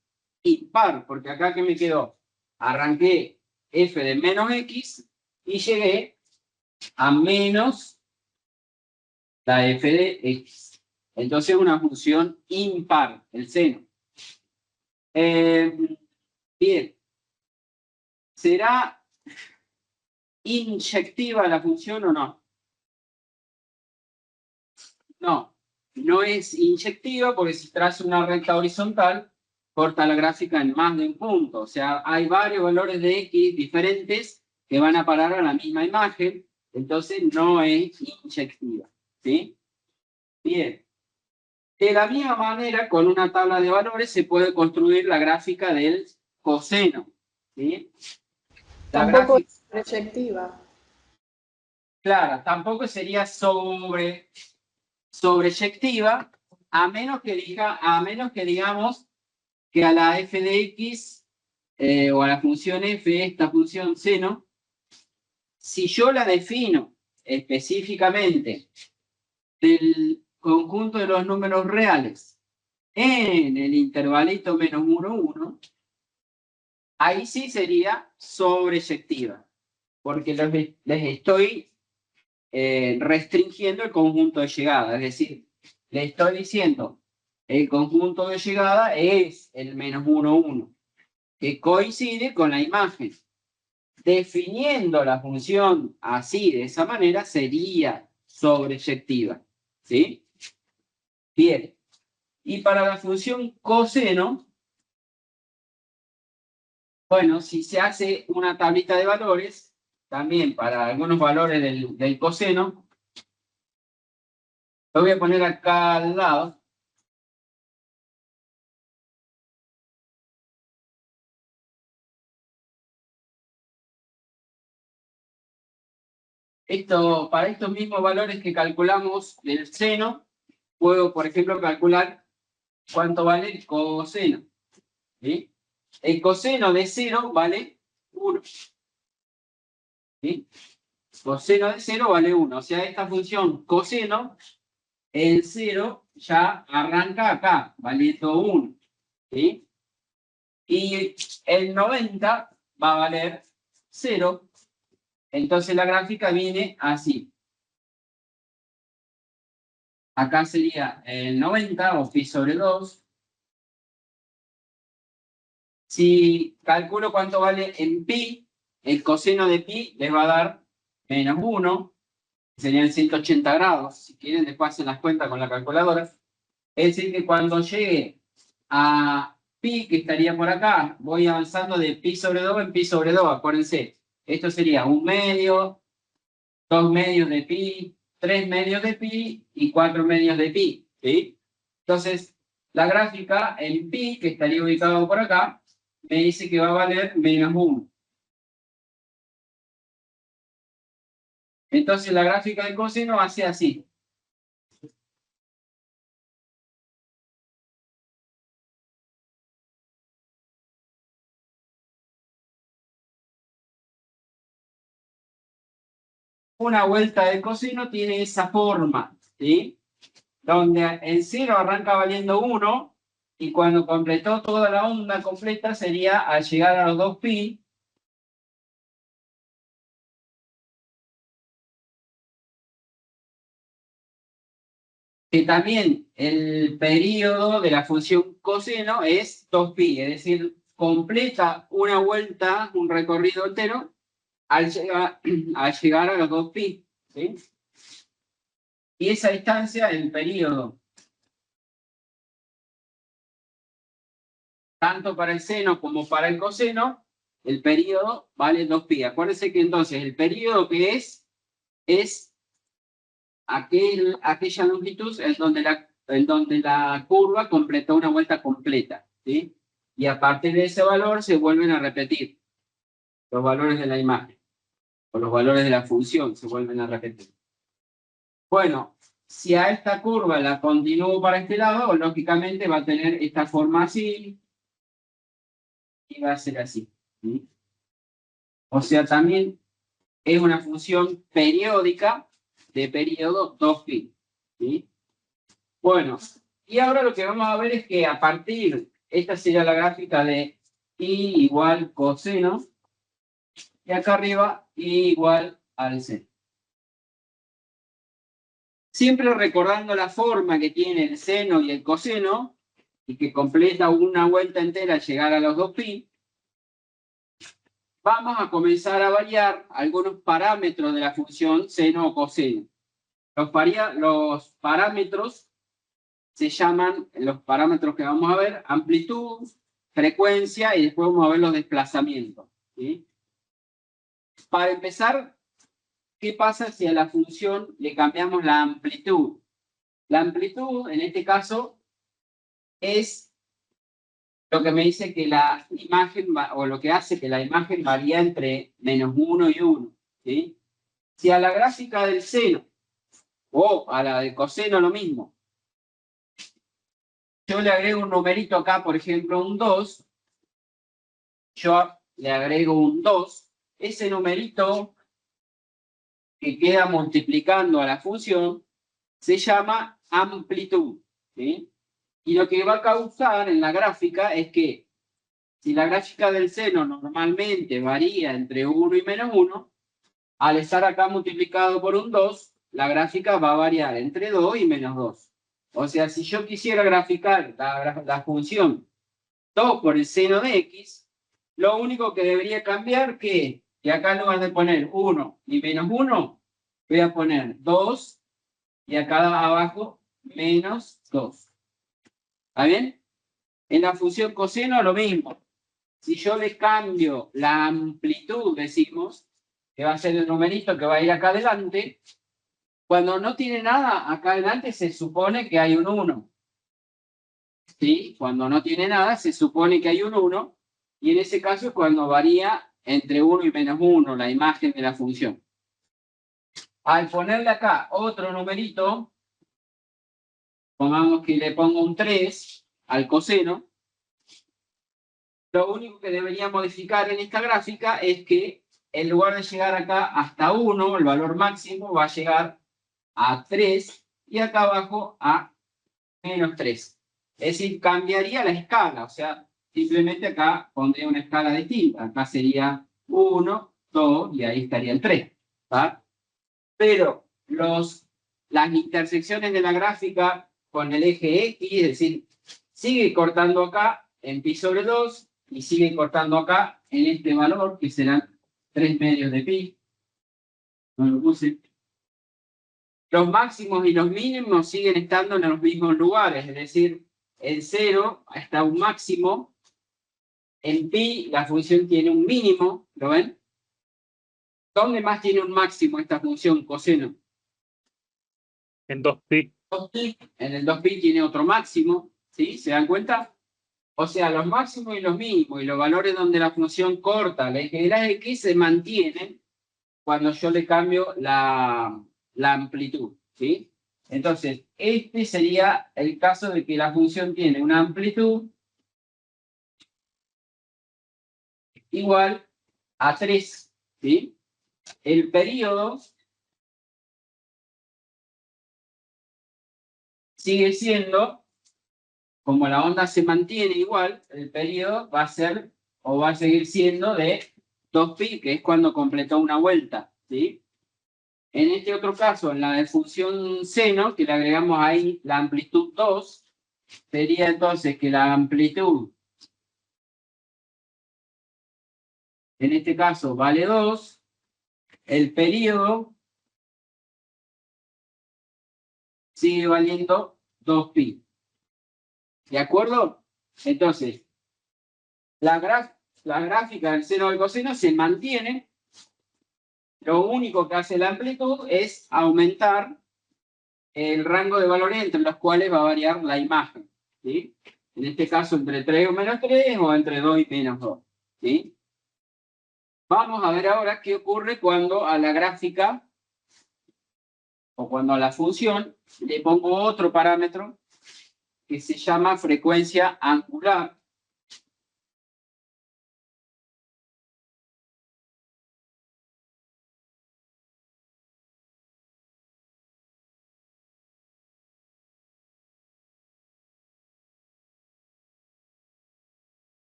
impar, porque acá que me quedó, arranqué f de menos x y llegué a menos la f de x. Entonces es una función impar, el seno. Bien. ¿Será inyectiva la función o no? No, no es inyectiva porque si trazo una recta horizontal, corta la gráfica en más de un punto. O sea, hay varios valores de x diferentes que van a parar a la misma imagen, entonces no es inyectiva. ¿Sí? Bien. De la misma manera, con una tabla de valores se puede construir la gráfica del coseno. ¿Sí? Tampoco es proyectiva. Claro, tampoco sería sobreyectiva, a menos que digamos que a la f de x o a la función f, esta función seno, si yo la defino específicamente del conjunto de los números reales en el intervalito menos 1, 1, ahí sí sería sobreyectiva, porque les estoy restringiendo el conjunto de llegada, es decir, le estoy diciendo el conjunto de llegada es el menos 1, 1, que coincide con la imagen. Definiendo la función así, de esa manera, sería sobreyectiva, ¿sí? Bien. Y para la función coseno, bueno, si se hace una tablita de valores, también para algunos valores del coseno, lo voy a poner acá al lado. Para estos mismos valores que calculamos del seno, puedo, por ejemplo, calcular cuánto vale el coseno, ¿sí? El coseno de 0 vale 1. ¿Sí? Coseno de 0 vale 1. O sea, esta función coseno, el 0 ya arranca acá, valiendo 1. ¿Sí? Y el 90 va a valer 0. Entonces la gráfica viene así. Acá sería el 90 o pi sobre 2. Si calculo cuánto vale en pi, el coseno de pi les va a dar menos 1. Serían 180 grados. Si quieren, después hacen las cuentas con la calculadora. Es decir, que cuando llegue a pi, que estaría por acá, voy avanzando de pi sobre 2 en pi sobre 2. Acuérdense, esto sería 1 medio, 2 medios de pi, 3 medios de pi y 4 medios de pi. ¿Sí? Entonces, la gráfica en pi, que estaría ubicado por acá, me dice que va a valer menos 1. Entonces, la gráfica del coseno va a ser así. Una vuelta del coseno tiene esa forma, ¿sí? Donde el 0 arranca valiendo 1 y cuando completó toda la onda completa sería al llegar a los 2pi. Que también el periodo de la función coseno es 2pi, es decir, completa una vuelta, un recorrido entero, al llegar a los 2pi. ¿Sí? Y esa distancia, el periodo, tanto para el seno como para el coseno, el periodo vale 2pi. Acuérdense que entonces el periodo que es aquella longitud en donde la curva completó una vuelta completa, ¿sí? Y a partir de ese valor se vuelven a repetir los valores de la imagen, o los valores de la función se vuelven a repetir. Bueno, si a esta curva la continúo para este lado, lógicamente va a tener esta forma así, y va a ser así, ¿sí? O sea, también es una función periódica de periodo 2pi, ¿sí? Bueno, y ahora lo que vamos a ver es que a partir, esta sería la gráfica de i igual coseno, y acá arriba i igual al seno. Siempre recordando la forma que tiene el seno y el coseno, y que completa una vuelta entera al llegar a los 2pi, vamos a comenzar a variar algunos parámetros de la función seno o coseno. Los parámetros se llaman, los parámetros que vamos a ver, amplitud, frecuencia y después vamos a ver los desplazamientos, ¿sí? Para empezar, ¿qué pasa si a la función le cambiamos la amplitud? La amplitud, en este caso, es lo que me dice que la imagen, o lo que hace que la imagen varía entre menos 1 y 1, ¿sí? Si a la gráfica del seno o a la del coseno lo mismo, yo le agrego un numerito acá, por ejemplo, un 2. Yo le agrego un 2. Ese numerito que queda multiplicando a la función se llama amplitud, ¿sí? Y lo que va a causar en la gráfica es que si la gráfica del seno normalmente varía entre 1 y -1, al estar acá multiplicado por un 2, la gráfica va a variar entre 2 y -2. O sea, si yo quisiera graficar la función 2 por el seno de x, lo único que debería cambiar que acá en lugar de poner 1 y -1, voy a poner 2 y acá abajo -2. ¿Está bien? En la función coseno lo mismo. Si yo le cambio la amplitud, decimos, que va a ser el numerito que va a ir acá adelante, cuando no tiene nada acá adelante se supone que hay un 1. ¿Sí? Cuando no tiene nada se supone que hay un 1, y en ese caso es cuando varía entre 1 y -1 la imagen de la función. Al ponerle acá otro numerito, pongamos que le pongo un 3 al coseno, lo único que debería modificar en esta gráfica es que en lugar de llegar acá hasta 1, el valor máximo va a llegar a 3 y acá abajo a -3. Es decir, cambiaría la escala, o sea, simplemente acá pondría una escala distinta. Acá sería 1, 2 y ahí estaría el 3. ¿Va? Pero las intersecciones de la gráfica con el eje X, es decir, sigue cortando acá en pi sobre 2 y sigue cortando acá en este valor, que serán 3 medios de pi. No lo puse. Los máximos y los mínimos siguen estando en los mismos lugares, es decir, en 0 está un máximo, en pi la función tiene un mínimo, ¿lo ven? ¿Dónde más tiene un máximo esta función coseno? En 2pi. 2pi. En el 2pi tiene otro máximo, ¿sí? ¿Se dan cuenta? O sea, los máximos y los mínimos y los valores donde la función corta la eje de la x se mantienen cuando yo le cambio la amplitud, ¿sí? Entonces, este sería el caso de que la función tiene una amplitud igual a 3, ¿sí? El periodo sigue siendo, como la onda se mantiene igual, el periodo va a ser, o va a seguir siendo de 2pi, que es cuando completó una vuelta, ¿sí? En este otro caso, en la de función seno, que le agregamos ahí la amplitud 2, sería entonces que la amplitud, en este caso, vale 2, el periodo sigue valiendo 2pi. ¿De acuerdo? Entonces, la gráfica del seno del coseno se mantiene. Lo único que hace la amplitud es aumentar el rango de valores entre los cuales va a variar la imagen, ¿sí? En este caso, entre 3 o -3 o entre 2 y -2, ¿sí? Vamos a ver ahora qué ocurre cuando a la gráfica o cuando a la función le pongo otro parámetro que se llama frecuencia angular.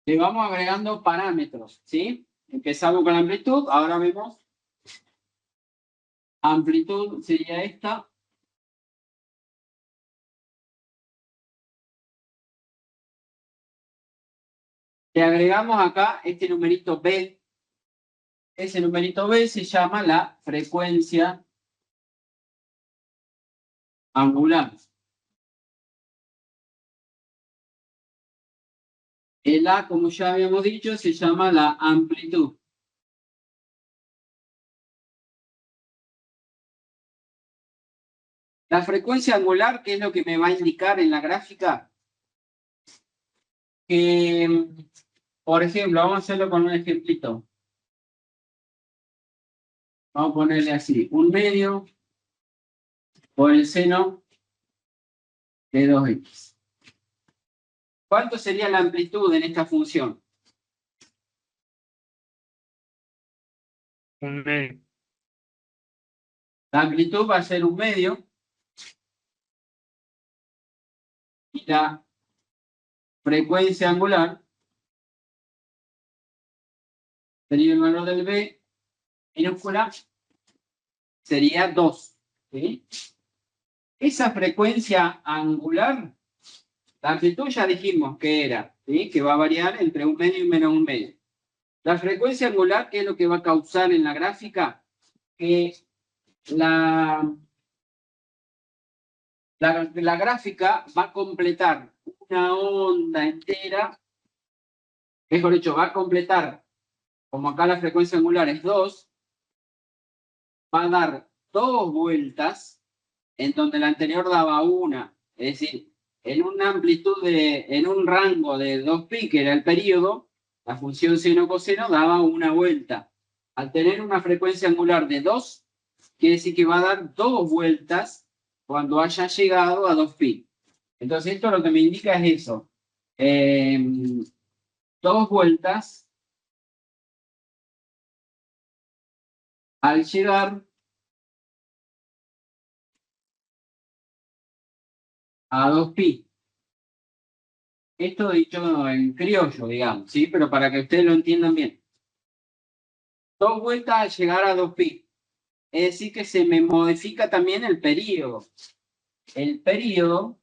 Le vamos agregando parámetros, ¿sí? Empezamos con la amplitud, ahora vemos amplitud sería esta. Le agregamos acá este numerito B. Ese numerito B se llama la frecuencia angular. El A, como ya habíamos dicho, se llama la amplitud. La frecuencia angular, ¿qué es lo que me va a indicar en la gráfica? Que por ejemplo, vamos a hacerlo con un ejemplito. Vamos a ponerle así, 1/2 por el seno de 2x. ¿Cuánto sería la amplitud en esta función? 1/2. La amplitud va a ser 1/2 y la frecuencia angular sería el valor del B minúscula, sería 2. ¿Sí? Esa frecuencia angular, la amplitud ya dijimos que era, ¿sí? Que va a variar entre 1/2 y menos 1/2. La frecuencia angular, ¿qué es lo que va a causar en la gráfica? Que la gráfica va a completar una onda entera, mejor dicho, va a completar, como acá la frecuencia angular es 2, va a dar 2 vueltas en donde la anterior daba 1. Es decir, en una amplitud en un rango de 2π, que era el periodo, la función seno-coseno daba 1 vuelta. Al tener una frecuencia angular de 2, quiere decir que va a dar 2 vueltas cuando haya llegado a 2π. Entonces esto lo que me indica es eso. 2 vueltas al llegar a 2π. Esto dicho en criollo, digamos, ¿sí? Pero para que ustedes lo entiendan bien. 2 vueltas al llegar a 2π. Es decir, que se me modifica también el periodo. El periodo,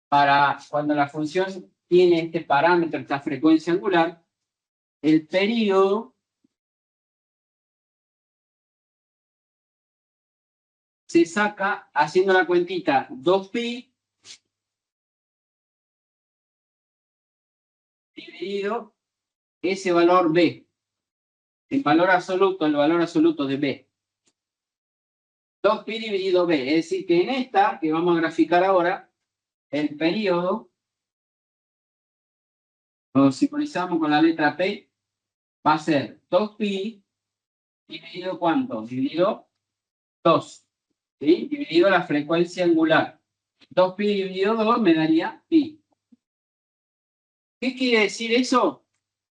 para cuando la función tiene este parámetro, esta frecuencia angular, el periodo se saca haciendo la cuentita 2π dividido ese valor B. El valor absoluto de B. 2π dividido B. Es decir, que en esta, que vamos a graficar ahora, el periodo, lo simbolizamos con la letra P, va a ser 2π dividido ¿cuánto? Dividido 2. ¿Sí? Dividido la frecuencia angular. 2π dividido 2 me daría pi. ¿Qué quiere decir eso?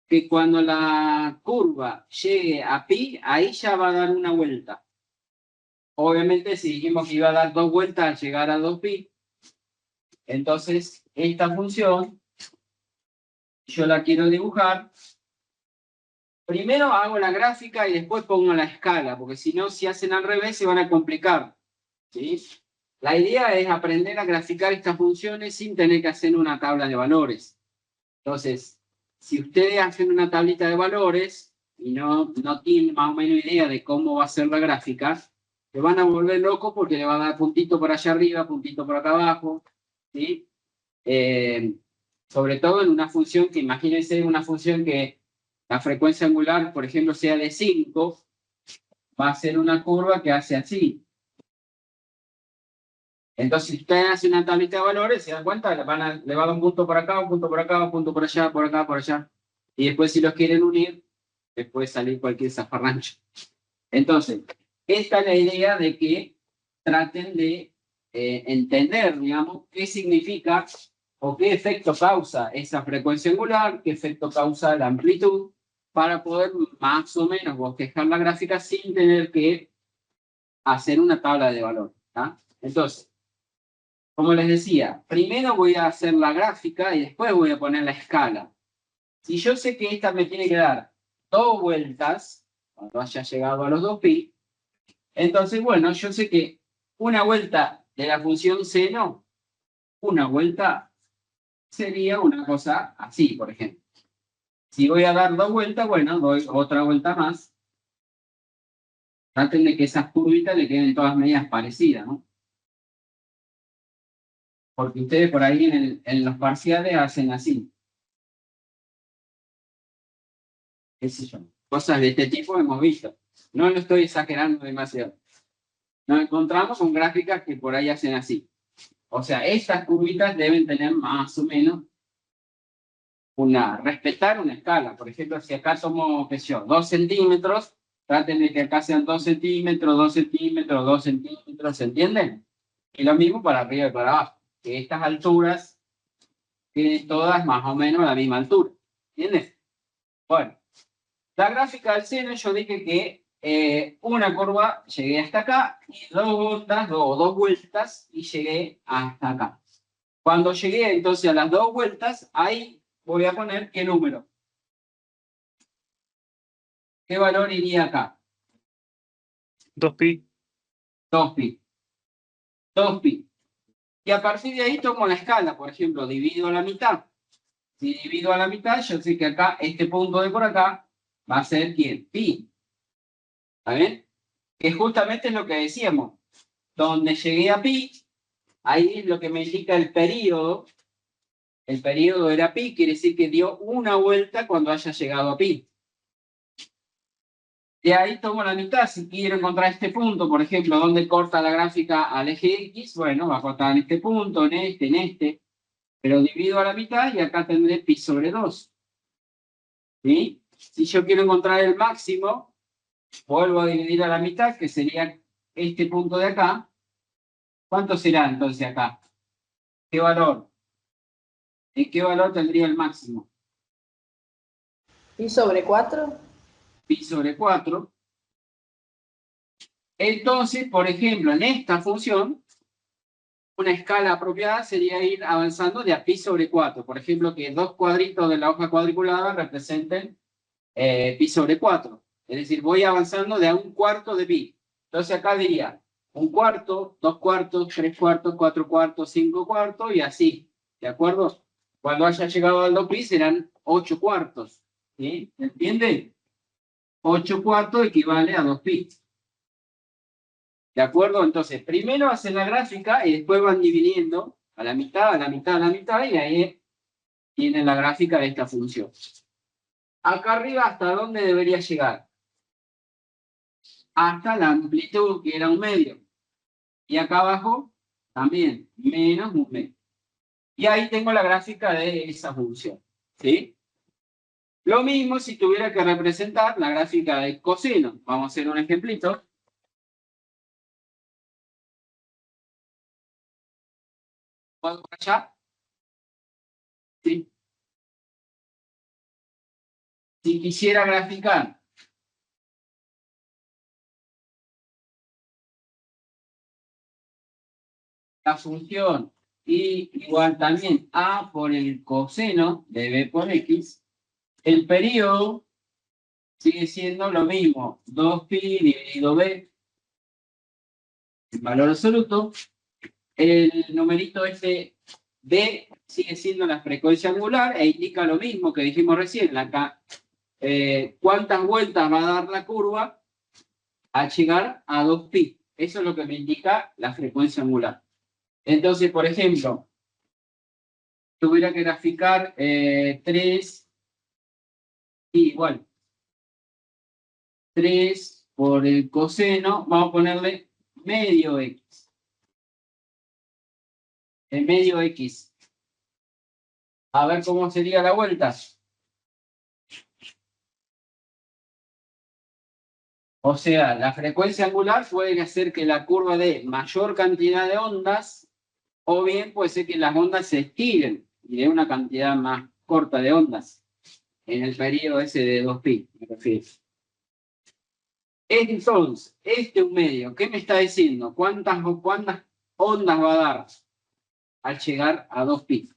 Que cuando la curva llegue a pi, ahí ya va a dar una vuelta. Obviamente, si dijimos que iba a dar 2 vueltas al llegar a 2π, entonces esta función, yo la quiero dibujar. Primero hago la gráfica y después pongo la escala, porque si no, si hacen al revés, se van a complicar. ¿Sí? La idea es aprender a graficar estas funciones sin tener que hacer una tabla de valores. Entonces, si ustedes hacen una tablita de valores y no tienen más o menos idea de cómo va a ser la gráfica, se van a volver locos porque le va a dar puntito por allá arriba, puntito por acá abajo. ¿Sí? Sobre todo en una función que, imagínense, una función que la frecuencia angular, por ejemplo, sea de 5, va a ser una curva que hace así. Entonces, si ustedes hacen una tablita de valores, se dan cuenta, le va a dar un punto por acá, un punto por acá, un punto por allá, por acá, por allá. Y después, si los quieren unir, les puede salir cualquier zafarrancho. Entonces, esta es la idea de que traten de entender, digamos, qué significa o qué efecto causa esa frecuencia angular, qué efecto causa la amplitud, para poder más o menos bosquejar la gráfica sin tener que hacer una tabla de valor. ¿Ah? Entonces, como les decía, primero voy a hacer la gráfica y después voy a poner la escala. Si yo sé que esta me tiene que dar 2 vueltas, cuando haya llegado a los 2π, entonces, bueno, yo sé que una vuelta de la función seno, una vuelta sería una cosa así, por ejemplo. Si voy a dar 2 vueltas, bueno, doy otra vuelta más. Traten de que esas curvitas le queden todas medidas parecidas, ¿no? Porque ustedes por ahí en los parciales hacen así. ¿Qué sé yo? Cosas de este tipo hemos visto. No lo estoy exagerando demasiado. Nos encontramos con gráficas que por ahí hacen así. O sea, estas curvitas deben tener más o menos respetar una escala. Por ejemplo, si acá tomo, qué sé yo, 2 centímetros, traten de que acá sean 2 centímetros, 2 centímetros, 2 centímetros, ¿se entienden? Y lo mismo para arriba y para abajo, que estas alturas tienen todas más o menos la misma altura, ¿entiendes? Bueno, la gráfica del seno yo dije que una curva llegué hasta acá y dos ondas o dos vueltas y llegué hasta acá. Cuando llegué entonces a las dos vueltas, ahí voy a poner qué número. ¿Qué valor iría acá? 2pi. 2pi. 2pi. Y a partir de ahí tomo la escala, por ejemplo, divido a la mitad. Si divido a la mitad, yo sé que acá, este punto de por acá, va a ser ¿quién? Pi. ¿Está bien? Que justamente es lo que decíamos. Donde llegué a pi, ahí es lo que me indica el periodo. El periodo era pi, quiere decir que dio una vuelta cuando haya llegado a pi. De ahí tomo la mitad. Si quiero encontrar este punto, por ejemplo, donde corta la gráfica al eje X, bueno, va a cortar en este punto, en este. Pero divido a la mitad y acá tendré pi sobre 2. ¿Sí? Si yo quiero encontrar el máximo, vuelvo a dividir a la mitad, que sería este punto de acá. ¿Cuánto será entonces acá? ¿Qué valor? ¿En qué valor tendría el máximo? ¿Pi sobre 4? Pi sobre 4. Entonces, por ejemplo, en esta función, una escala apropiada sería ir avanzando de a pi sobre 4. Por ejemplo, que dos cuadritos de la hoja cuadriculada representen pi sobre 4. Es decir, voy avanzando de a un cuarto de pi. Entonces acá diría un cuarto, 2 cuartos, 3 cuartos, 4 cuartos, 5 cuartos y así. ¿De acuerdo? Cuando haya llegado al 2 pi serán 8 cuartos. ¿Sí? ¿Entienden? 8 cuartos equivale a 2 pi. ¿De acuerdo? Entonces, primero hacen la gráfica y después van dividiendo a la mitad, a la mitad, a la mitad, y ahí tienen la gráfica de esta función. Acá arriba, ¿hasta dónde debería llegar? Hasta la amplitud, que era un medio. Y acá abajo, también, menos un medio. Y ahí tengo la gráfica de esa función. ¿Sí? Lo mismo si tuviera que representar la gráfica del coseno. Vamos a hacer un ejemplito. ¿Puedo por allá? Sí. Si quisiera graficar la función y igual también a por el coseno de b por x, el periodo sigue siendo lo mismo, 2pi dividido b, el valor absoluto. El numerito este b sigue siendo la frecuencia angular e indica lo mismo que dijimos recién, acá. ¿Cuántas vueltas va a dar la curva al llegar a 2pi? Eso es lo que me indica la frecuencia angular. Entonces, por ejemplo, tuviera que graficar 3 igual. 3 por el coseno, vamos a ponerle medio x. El medio x. A ver cómo sería la vuelta. O sea, la frecuencia angular puede hacer que la curva dé mayor cantidad de ondas, o bien puede ser que las ondas se estiren y dé una cantidad más corta de ondas en el periodo ese de 2pi, me refiero. Entonces, un medio, ¿qué me está diciendo? ¿Cuántas ondas va a dar al llegar a 2pi?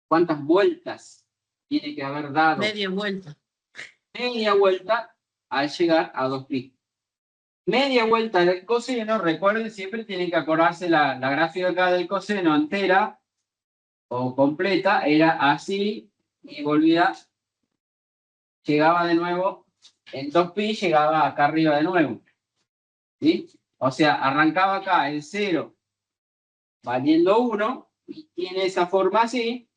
¿Cuántas vueltas tiene que haber dado? Media vuelta. Media vuelta al llegar a 2pi. Media vuelta del coseno, recuerden, siempre tienen que acordarse la gráfica acá del coseno entera o completa, era así y volvía, llegaba de nuevo, en 2pi llegaba acá arriba de nuevo. ¿Sí? O sea, arrancaba acá en 0, valiendo 1, y tiene esa forma así,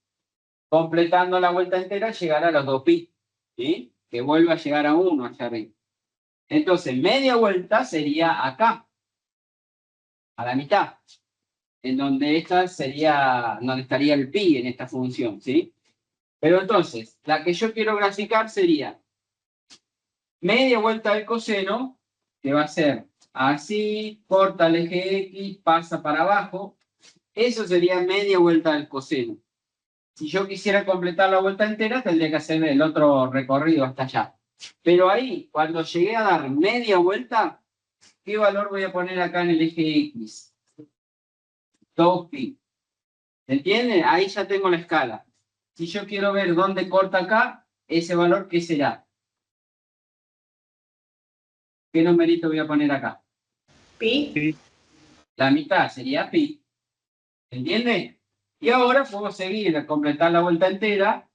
completando la vuelta entera, llegará a los 2pi, ¿sí? Que vuelve a llegar a 1 hacia arriba. Entonces, media vuelta sería acá, a la mitad. en donde esta sería, donde estaría el pi en esta función, ¿sí? Pero entonces, la que yo quiero graficar sería media vuelta del coseno, que va a ser así, corta el eje X, pasa para abajo. Eso sería media vuelta del coseno. Si yo quisiera completar la vuelta entera, tendría que hacer el otro recorrido hasta allá. Pero ahí, cuando llegué a dar media vuelta, ¿qué valor voy a poner acá en el eje X? 2pi. ¿Entienden? Ahí ya tengo la escala. Si yo quiero ver dónde corta acá, ese valor, ¿qué será? ¿Qué numerito voy a poner acá? Pi. Pi. La mitad sería pi. ¿Entiende? Y ahora puedo seguir a completar la vuelta entera.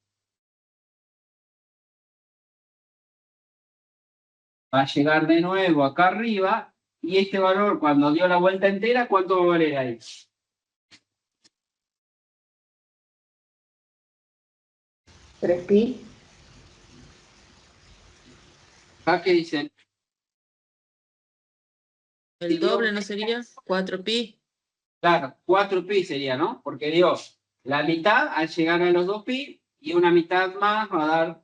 Va a llegar de nuevo acá arriba. Y este valor, cuando dio la vuelta entera, ¿cuánto va a valer ahí? Tres pi. Acá que dicen. El doble no sería 4pi. Claro, 4pi sería, ¿no? Porque dio la mitad al llegar a los 2pi y una mitad más va a dar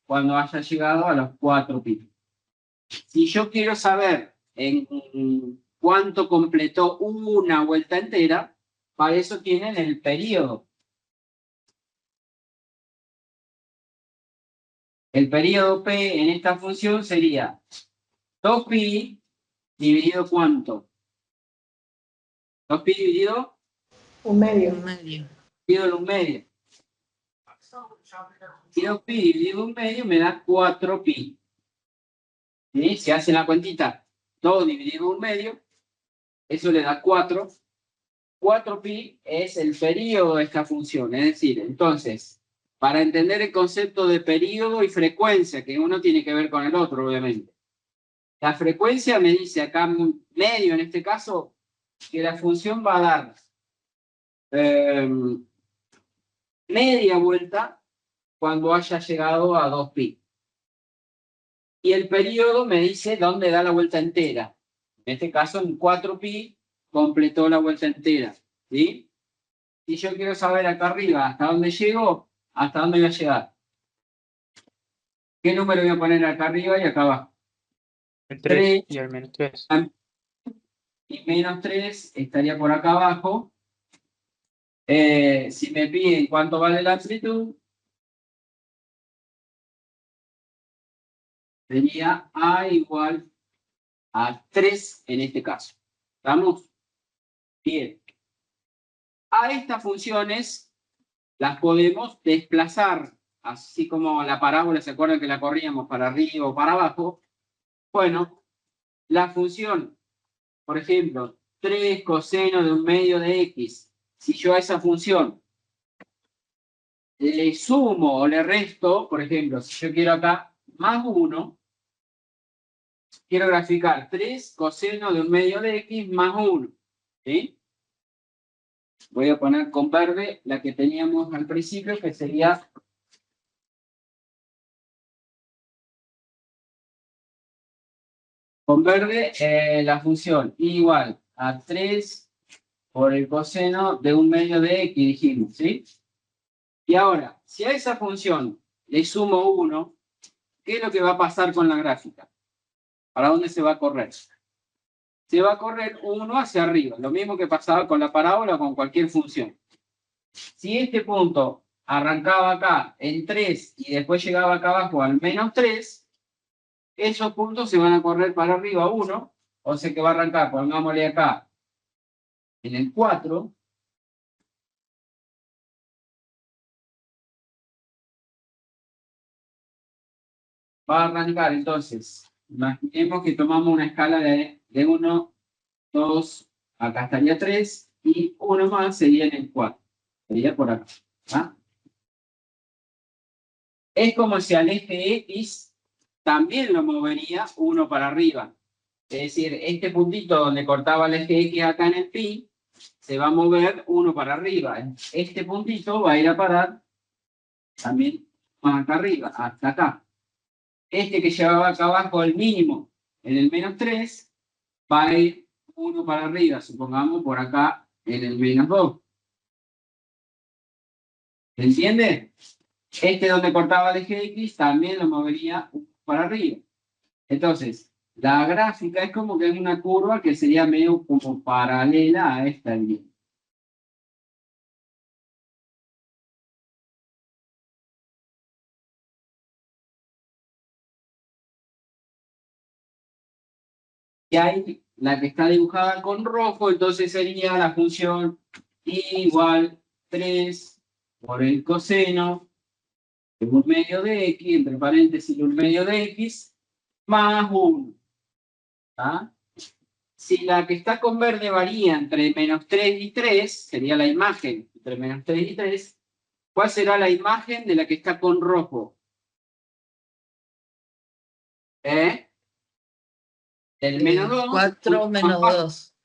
cuando haya llegado a los 4pi. Si yo quiero saber en cuánto completó una vuelta entera, para eso tienen el periodo. El periodo P en esta función sería 2pi dividido ¿cuánto? 2pi dividido Un medio. Un medio. en un medio. Y 2pi dividido un medio me da 4pi. ¿Sí? Se hace la cuentita 2 dividido un medio, eso le da 4. 4pi es el periodo de esta función. Es decir, entonces, para entender el concepto de periodo y frecuencia, que uno tiene que ver con el otro, obviamente. La frecuencia me dice acá medio, en este caso, que la función va a dar media vuelta cuando haya llegado a 2pi. Y el periodo me dice dónde da la vuelta entera. En este caso, en 4pi completó la vuelta entera. ¿Sí? Si yo quiero saber acá arriba hasta dónde llego, hasta dónde voy a llegar. ¿Qué número voy a poner acá arriba y acá abajo? El 3 3. y al menos 3. Y menos 3 estaría por acá abajo. Si me piden cuánto vale la amplitud, sería A igual a 3 en este caso. ¿Estamos? Bien. A estas funciones las podemos desplazar, así como la parábola, ¿se acuerdan que la corríamos para arriba o para abajo? Bueno, la función, por ejemplo, 3 coseno de un medio de x, si yo a esa función le sumo o le resto, por ejemplo, si yo quiero acá más 1, quiero graficar 3 coseno de un medio de x más 1. ¿Sí? Voy a poner con verde la que teníamos al principio, que sería con verde la función igual a 3 por el coseno de un medio de x, dijimos, ¿sí? Y ahora, si a esa función le sumo 1, ¿qué es lo que va a pasar con la gráfica? ¿Para dónde se va a correr? Se va a correr 1 hacia arriba, lo mismo que pasaba con la parábola o con cualquier función. Si este punto arrancaba acá en 3 y después llegaba acá abajo al menos 3, esos puntos se van a correr para arriba 1, o sea que va a arrancar, pongámosle acá, en el 4, va a arrancar entonces, imaginemos que tomamos una escala de 1, 2, acá estaría 3, y 1 más sería en el 4, sería por acá. ¿Ah? Es como si al eje X también lo movería 1 para arriba. Es decir, este puntito donde cortaba el eje X acá en el pi, se va a mover 1 para arriba. Este puntito va a ir a parar también más acá arriba, hasta acá. Este que llevaba acá abajo el mínimo en el menos 3, va a ir 1 para arriba, supongamos por acá en el menos 2. ¿Se entiende? Este donde cortaba el eje X también lo movería para arriba. Entonces, la gráfica es como que es una curva que sería medio como paralela a esta línea. Y ahí, la que está dibujada con rojo, entonces sería la función y igual 3 por el coseno de un medio de x, entre paréntesis un medio de x, más 1. ¿Ah? Si la que está con verde varía entre menos 3 y 3, sería la imagen entre menos 3 y 3, ¿cuál será la imagen de la que está con rojo? Del menos 2. 4 menos 2.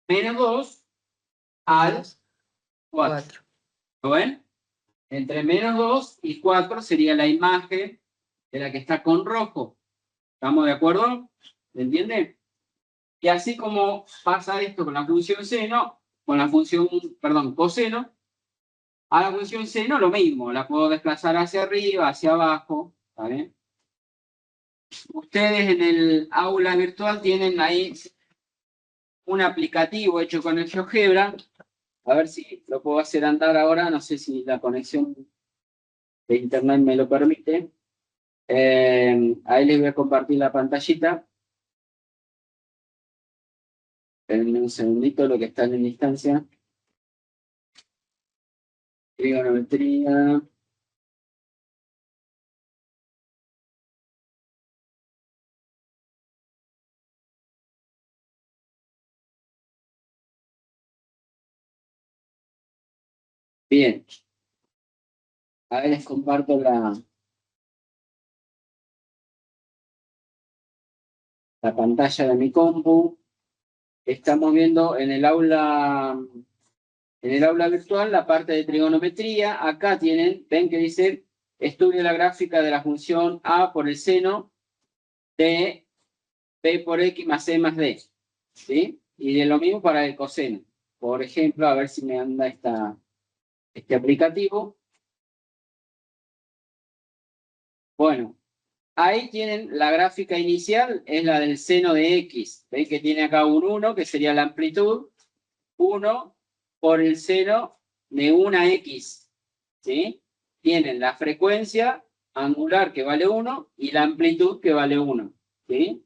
Menos 2 al 4. 4. ¿Lo ven? Entre menos 2 y 4 sería la imagen de la que está con rojo. ¿Estamos de acuerdo? ¿Se entiende? Y así como pasa esto con la función seno, con la función, perdón, coseno, a la función seno lo mismo, la puedo desplazar hacia arriba, hacia abajo, ¿vale? Ustedes en el aula virtual tienen ahí un aplicativo hecho con el GeoGebra. A ver si lo puedo hacer andar ahora, no sé si la conexión de internet me lo permite. Ahí les voy a compartir la pantallita. Espérenme un segundito lo que está en instancia. Trigonometría. Bien. A ver, les comparto la pantalla de mi compu. Estamos viendo en el aula virtual la parte de trigonometría. Acá tienen, ven que dice, estudio la gráfica de la función A por el seno de P por X más C más D. ¿Sí? Y de lo mismo para el coseno. Por ejemplo, a ver si me anda este aplicativo. Bueno, ahí tienen la gráfica inicial, es la del seno de X. ¿Ven que tiene acá un 1, que sería la amplitud? 1 por el seno de una X. ¿Sí? Tienen la frecuencia angular que vale 1 y la amplitud que vale 1. ¿Sí?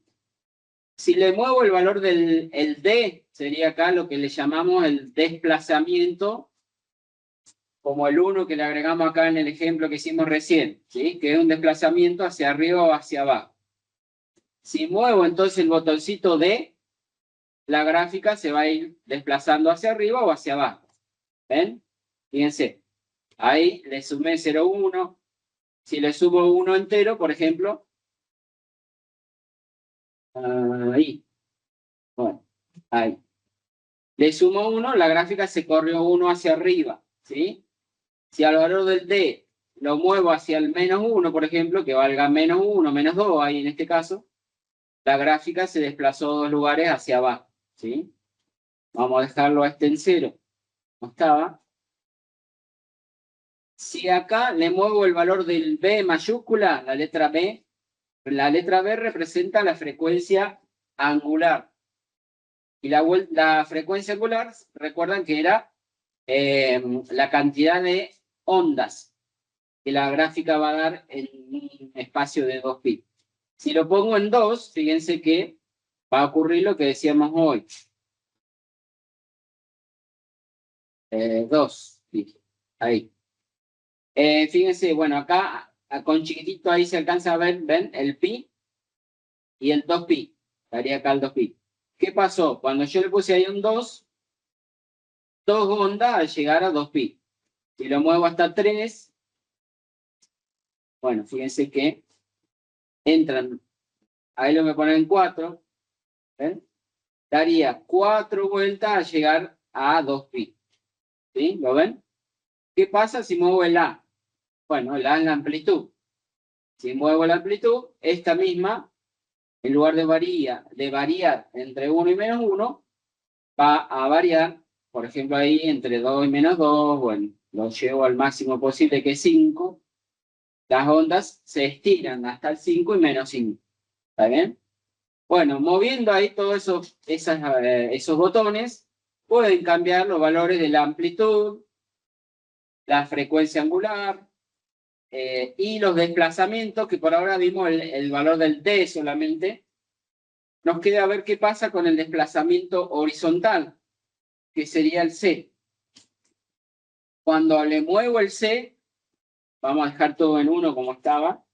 Si le muevo el valor del D, sería acá lo que le llamamos el desplazamiento, como el 1 que le agregamos acá en el ejemplo que hicimos recién, ¿sí? Que es un desplazamiento hacia arriba o hacia abajo. Si muevo entonces el botoncito D, la gráfica se va a ir desplazando hacia arriba o hacia abajo. ¿Ven? Fíjense, ahí le sumé 0,1. Si le sumo 1 entero, por ejemplo, ahí. Bueno, ahí. Le sumo 1, la gráfica se corrió 1 hacia arriba, ¿sí? Si al valor del D lo muevo hacia el menos 1, por ejemplo, que valga menos 1, menos 2, ahí en este caso, la gráfica se desplazó 2 lugares hacia abajo, ¿sí? Vamos a dejarlo a este en 0. No estaba. Si acá le muevo el valor del B mayúscula, la letra B representa la frecuencia angular. Y la frecuencia angular, recuerdan que era la cantidad de ondas que la gráfica va a dar en un espacio de 2pi. Si lo pongo en 2, fíjense que va a ocurrir lo que decíamos hoy. 2, ahí. Fíjense, bueno, acá con chiquitito ahí se alcanza a ver, ¿ven? El pi y el 2pi. Estaría acá el 2pi. ¿Qué pasó? Cuando yo le puse ahí un 2 ondas al llegar a 2pi. Si lo muevo hasta 3, bueno, fíjense que entran, ahí lo voy a poner en 4, ¿ven? Daría 4 vueltas al llegar a 2pi. ¿Sí? ¿Lo ven? ¿Qué pasa si muevo el A? Bueno, el A es la amplitud. Si muevo la amplitud, esta misma, en lugar de variar entre 1 y menos 1, va a variar por ejemplo, ahí entre 2 y menos 2, bueno, lo llevo al máximo posible, que es 5. Las ondas se estiran hasta el 5 y menos 5. ¿Está bien? Bueno, moviendo ahí todos esos botones, pueden cambiar los valores de la amplitud, la frecuencia angular y los desplazamientos, que por ahora vimos el valor del D solamente. Nos queda ver qué pasa con el desplazamiento horizontal, que sería el C. Cuando le muevo el C, vamos a dejar todo en 1 como estaba.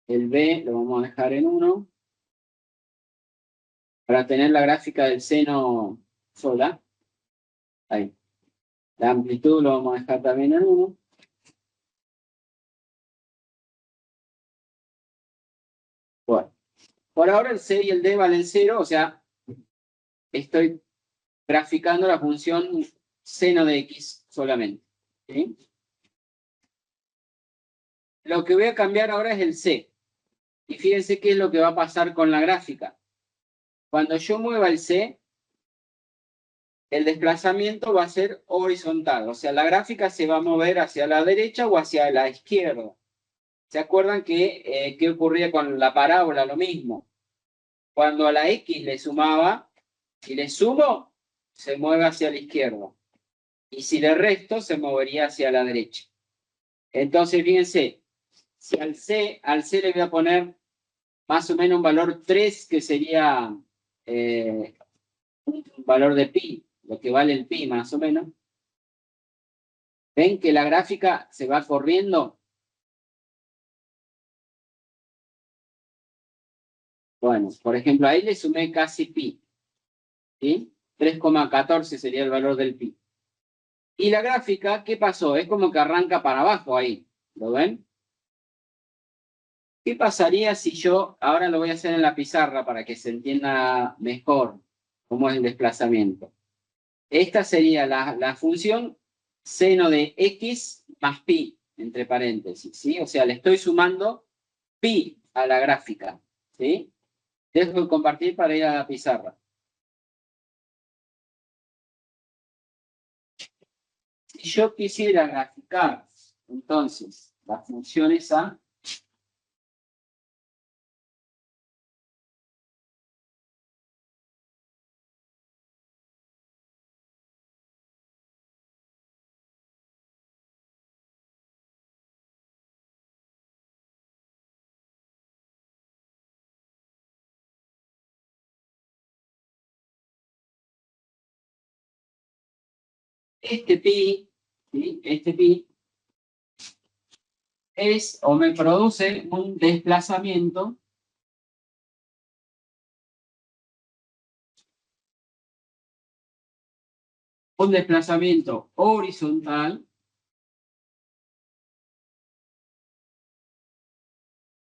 El B lo vamos a dejar en 1. Para tener la gráfica del seno sola. Ahí. La amplitud lo vamos a dejar también en 1. Bueno. Por ahora el C y el D valen 0, o sea, estoy graficando la función seno de X solamente. ¿Sí? Lo que voy a cambiar ahora es el C. Y fíjense qué es lo que va a pasar con la gráfica. Cuando yo mueva el C, el desplazamiento va a ser horizontal. O sea, la gráfica se va a mover hacia la derecha o hacia la izquierda. ¿Se acuerdan qué ocurría con la parábola? Lo mismo. Cuando a la X le sumaba, si le sumo, se mueve hacia la izquierda. Y si le resto, se movería hacia la derecha. Entonces, fíjense, si al C le voy a poner más o menos un valor 3, que sería un valor de pi, lo que vale el pi más o menos. ¿Ven que la gráfica se va corriendo? Bueno, por ejemplo, ahí le sumé casi pi. ¿Sí? 3,14 sería el valor del pi. Y la gráfica, ¿qué pasó? Es como que arranca para abajo ahí. ¿Lo ven? ¿Qué pasaría si yo, ahora lo voy a hacer en la pizarra para que se entienda mejor cómo es el desplazamiento? Esta sería la función seno de X más pi, entre paréntesis, ¿sí? O sea, le estoy sumando pi a la gráfica, ¿sí? Dejo de compartir para ir a la pizarra. Si yo quisiera graficar, entonces, la función esa, este pi, ¿sí? Este pi es o me produce un desplazamiento horizontal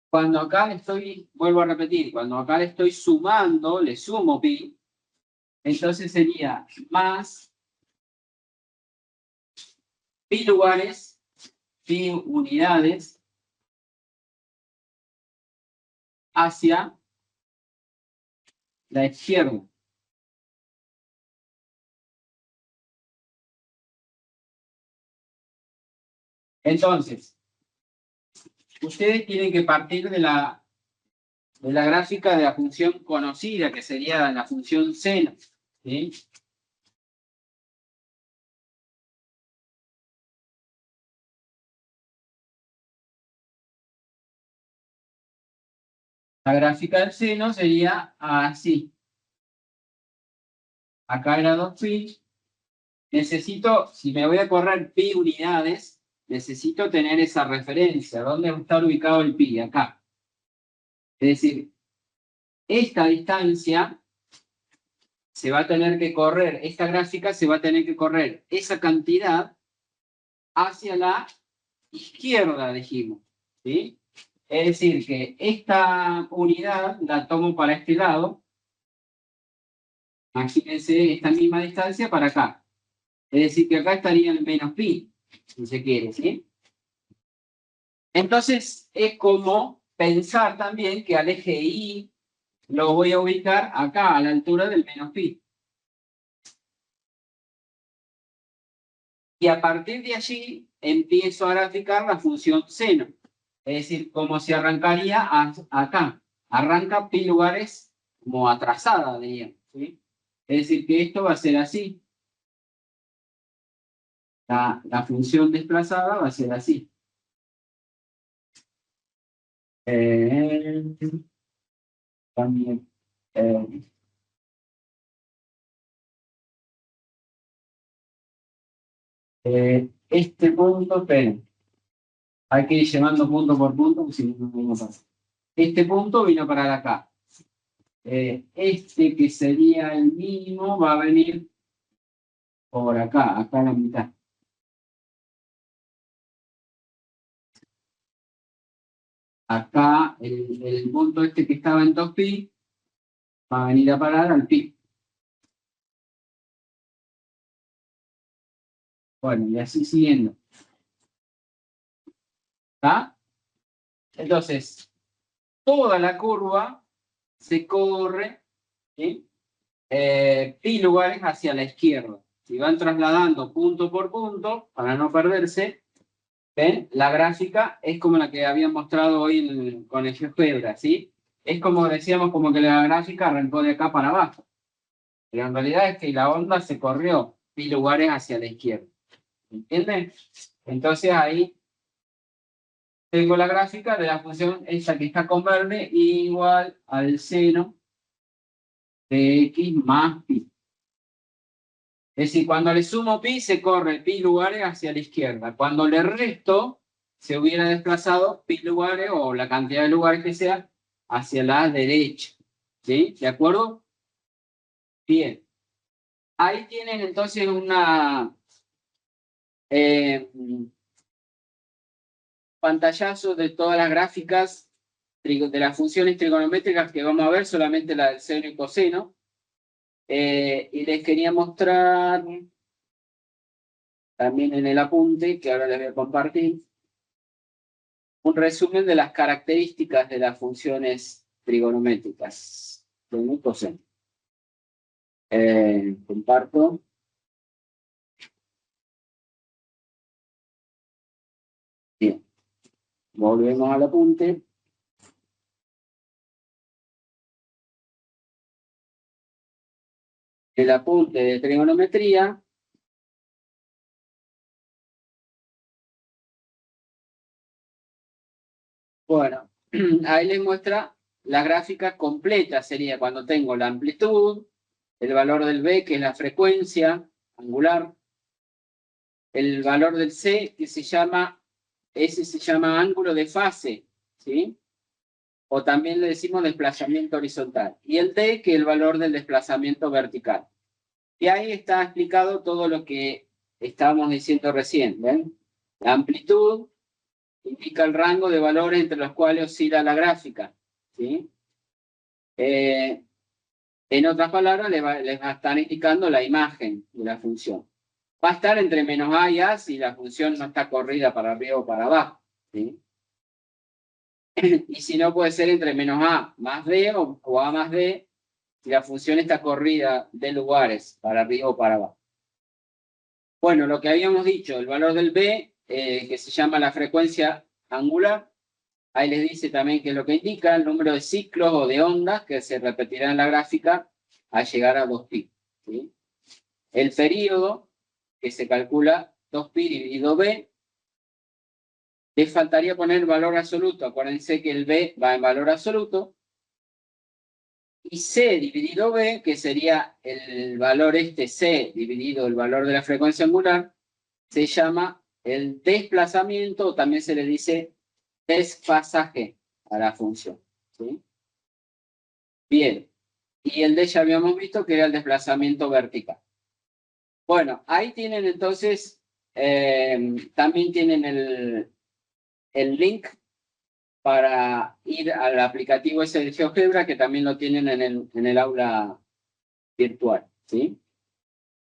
cuando acá le estoy, vuelvo a repetir, cuando acá le estoy sumando, le sumo pi, entonces sería más pi lugares, pi unidades hacia la izquierda. Entonces, ustedes tienen que partir de la gráfica de la función conocida, que sería la función seno, ¿sí? La gráfica del seno sería así. Acá era 2pi. Necesito, si me voy a correr pi unidades, necesito tener esa referencia. ¿Dónde va a estar ubicado el pi? Acá. Es decir, esta distancia se va a tener que correr, esta gráfica se va a tener que correr esa cantidad hacia la izquierda, dijimos. ¿Sí? Es decir, que esta unidad la tomo para este lado. Imagínense esta misma distancia para acá. Es decir, que acá estaría el menos pi, si se quiere, ¿sí? Entonces, es como pensar también que al eje Y lo voy a ubicar acá, a la altura del menos pi. Y a partir de allí empiezo a graficar la función seno. Es decir, como si arrancaría acá. Arranca pi lugares como atrasada, diríamos, ¿sí? Es decir, que esto va a ser así. La función desplazada va a ser así. También. Este punto, esperen. Hay que ir llevando punto por punto, porque si no pasa. Este punto vino para acá. Este que sería el mínimo va a venir por acá, acá en la mitad. Acá el punto este que estaba en 2pi va a venir a parar al pi. Bueno, y así siguiendo. ¿Está? Entonces, toda la curva se corre, ¿sí? Pi lugares hacia la izquierda. Si van trasladando punto por punto, para no perderse, ¿ven? La gráfica es como la que había mostrado hoy con el GeoGebra, ¿sí? Es como decíamos, como que la gráfica arrancó de acá para abajo. Pero en realidad es que la onda se corrió pi lugares hacia la izquierda. ¿Entienden? Entonces ahí tengo la gráfica de la función esa que está con verde igual al seno de x más pi. Es decir, cuando le sumo pi, se corre pi lugares hacia la izquierda. Cuando le resto, se hubiera desplazado pi lugares o la cantidad de lugares que sea hacia la derecha. ¿Sí? ¿De acuerdo? Bien. Ahí tienen entonces una pantallazo de todas las gráficas de las funciones trigonométricas que vamos a ver, solamente la del seno y coseno. Y les quería mostrar también en el apunte, que ahora les voy a compartir, un resumen de las características de las funciones trigonométricas. Seno y coseno. Comparto. Bien. Volvemos al apunte. El apunte de trigonometría. Bueno, ahí les muestra la gráfica completa, sería cuando tengo la amplitud, el valor del B, que es la frecuencia angular, el valor del C, que ese se llama ángulo de fase, ¿sí? O también le decimos desplazamiento horizontal. Y el D, que es el valor del desplazamiento vertical. Y ahí está explicado todo lo que estábamos diciendo recién, ¿ven? La amplitud indica el rango de valores entre los cuales oscila la gráfica, ¿sí? En otras palabras, les va a estar indicando la imagen de la función. Va a estar entre menos a y a si la función no está corrida para arriba o para abajo, ¿sí? Y si no, puede ser entre menos a más b o a más b si la función está corrida de lugares para arriba o para abajo. Bueno, lo que habíamos dicho, el valor del b, que se llama la frecuencia angular, ahí les dice también qué es lo que indica, el número de ciclos o de ondas que se repetirá en la gráfica al llegar a 2pi, ¿sí? El período, que se calcula 2pi dividido b. Les faltaría poner valor absoluto. Acuérdense que el b va en valor absoluto. Y c dividido b, que sería el valor c dividido el valor de la frecuencia angular, se llama el desplazamiento, o también se le dice desfasaje a la función, ¿sí? Bien. Y el D ya habíamos visto que era el desplazamiento vertical. Bueno, ahí tienen entonces, también tienen el link para ir al aplicativo ese de GeoGebra, que también lo tienen en el aula virtual, ¿sí?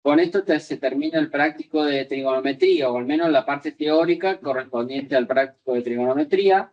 Con esto se termina el práctico de trigonometría, o al menos la parte teórica correspondiente al práctico de trigonometría.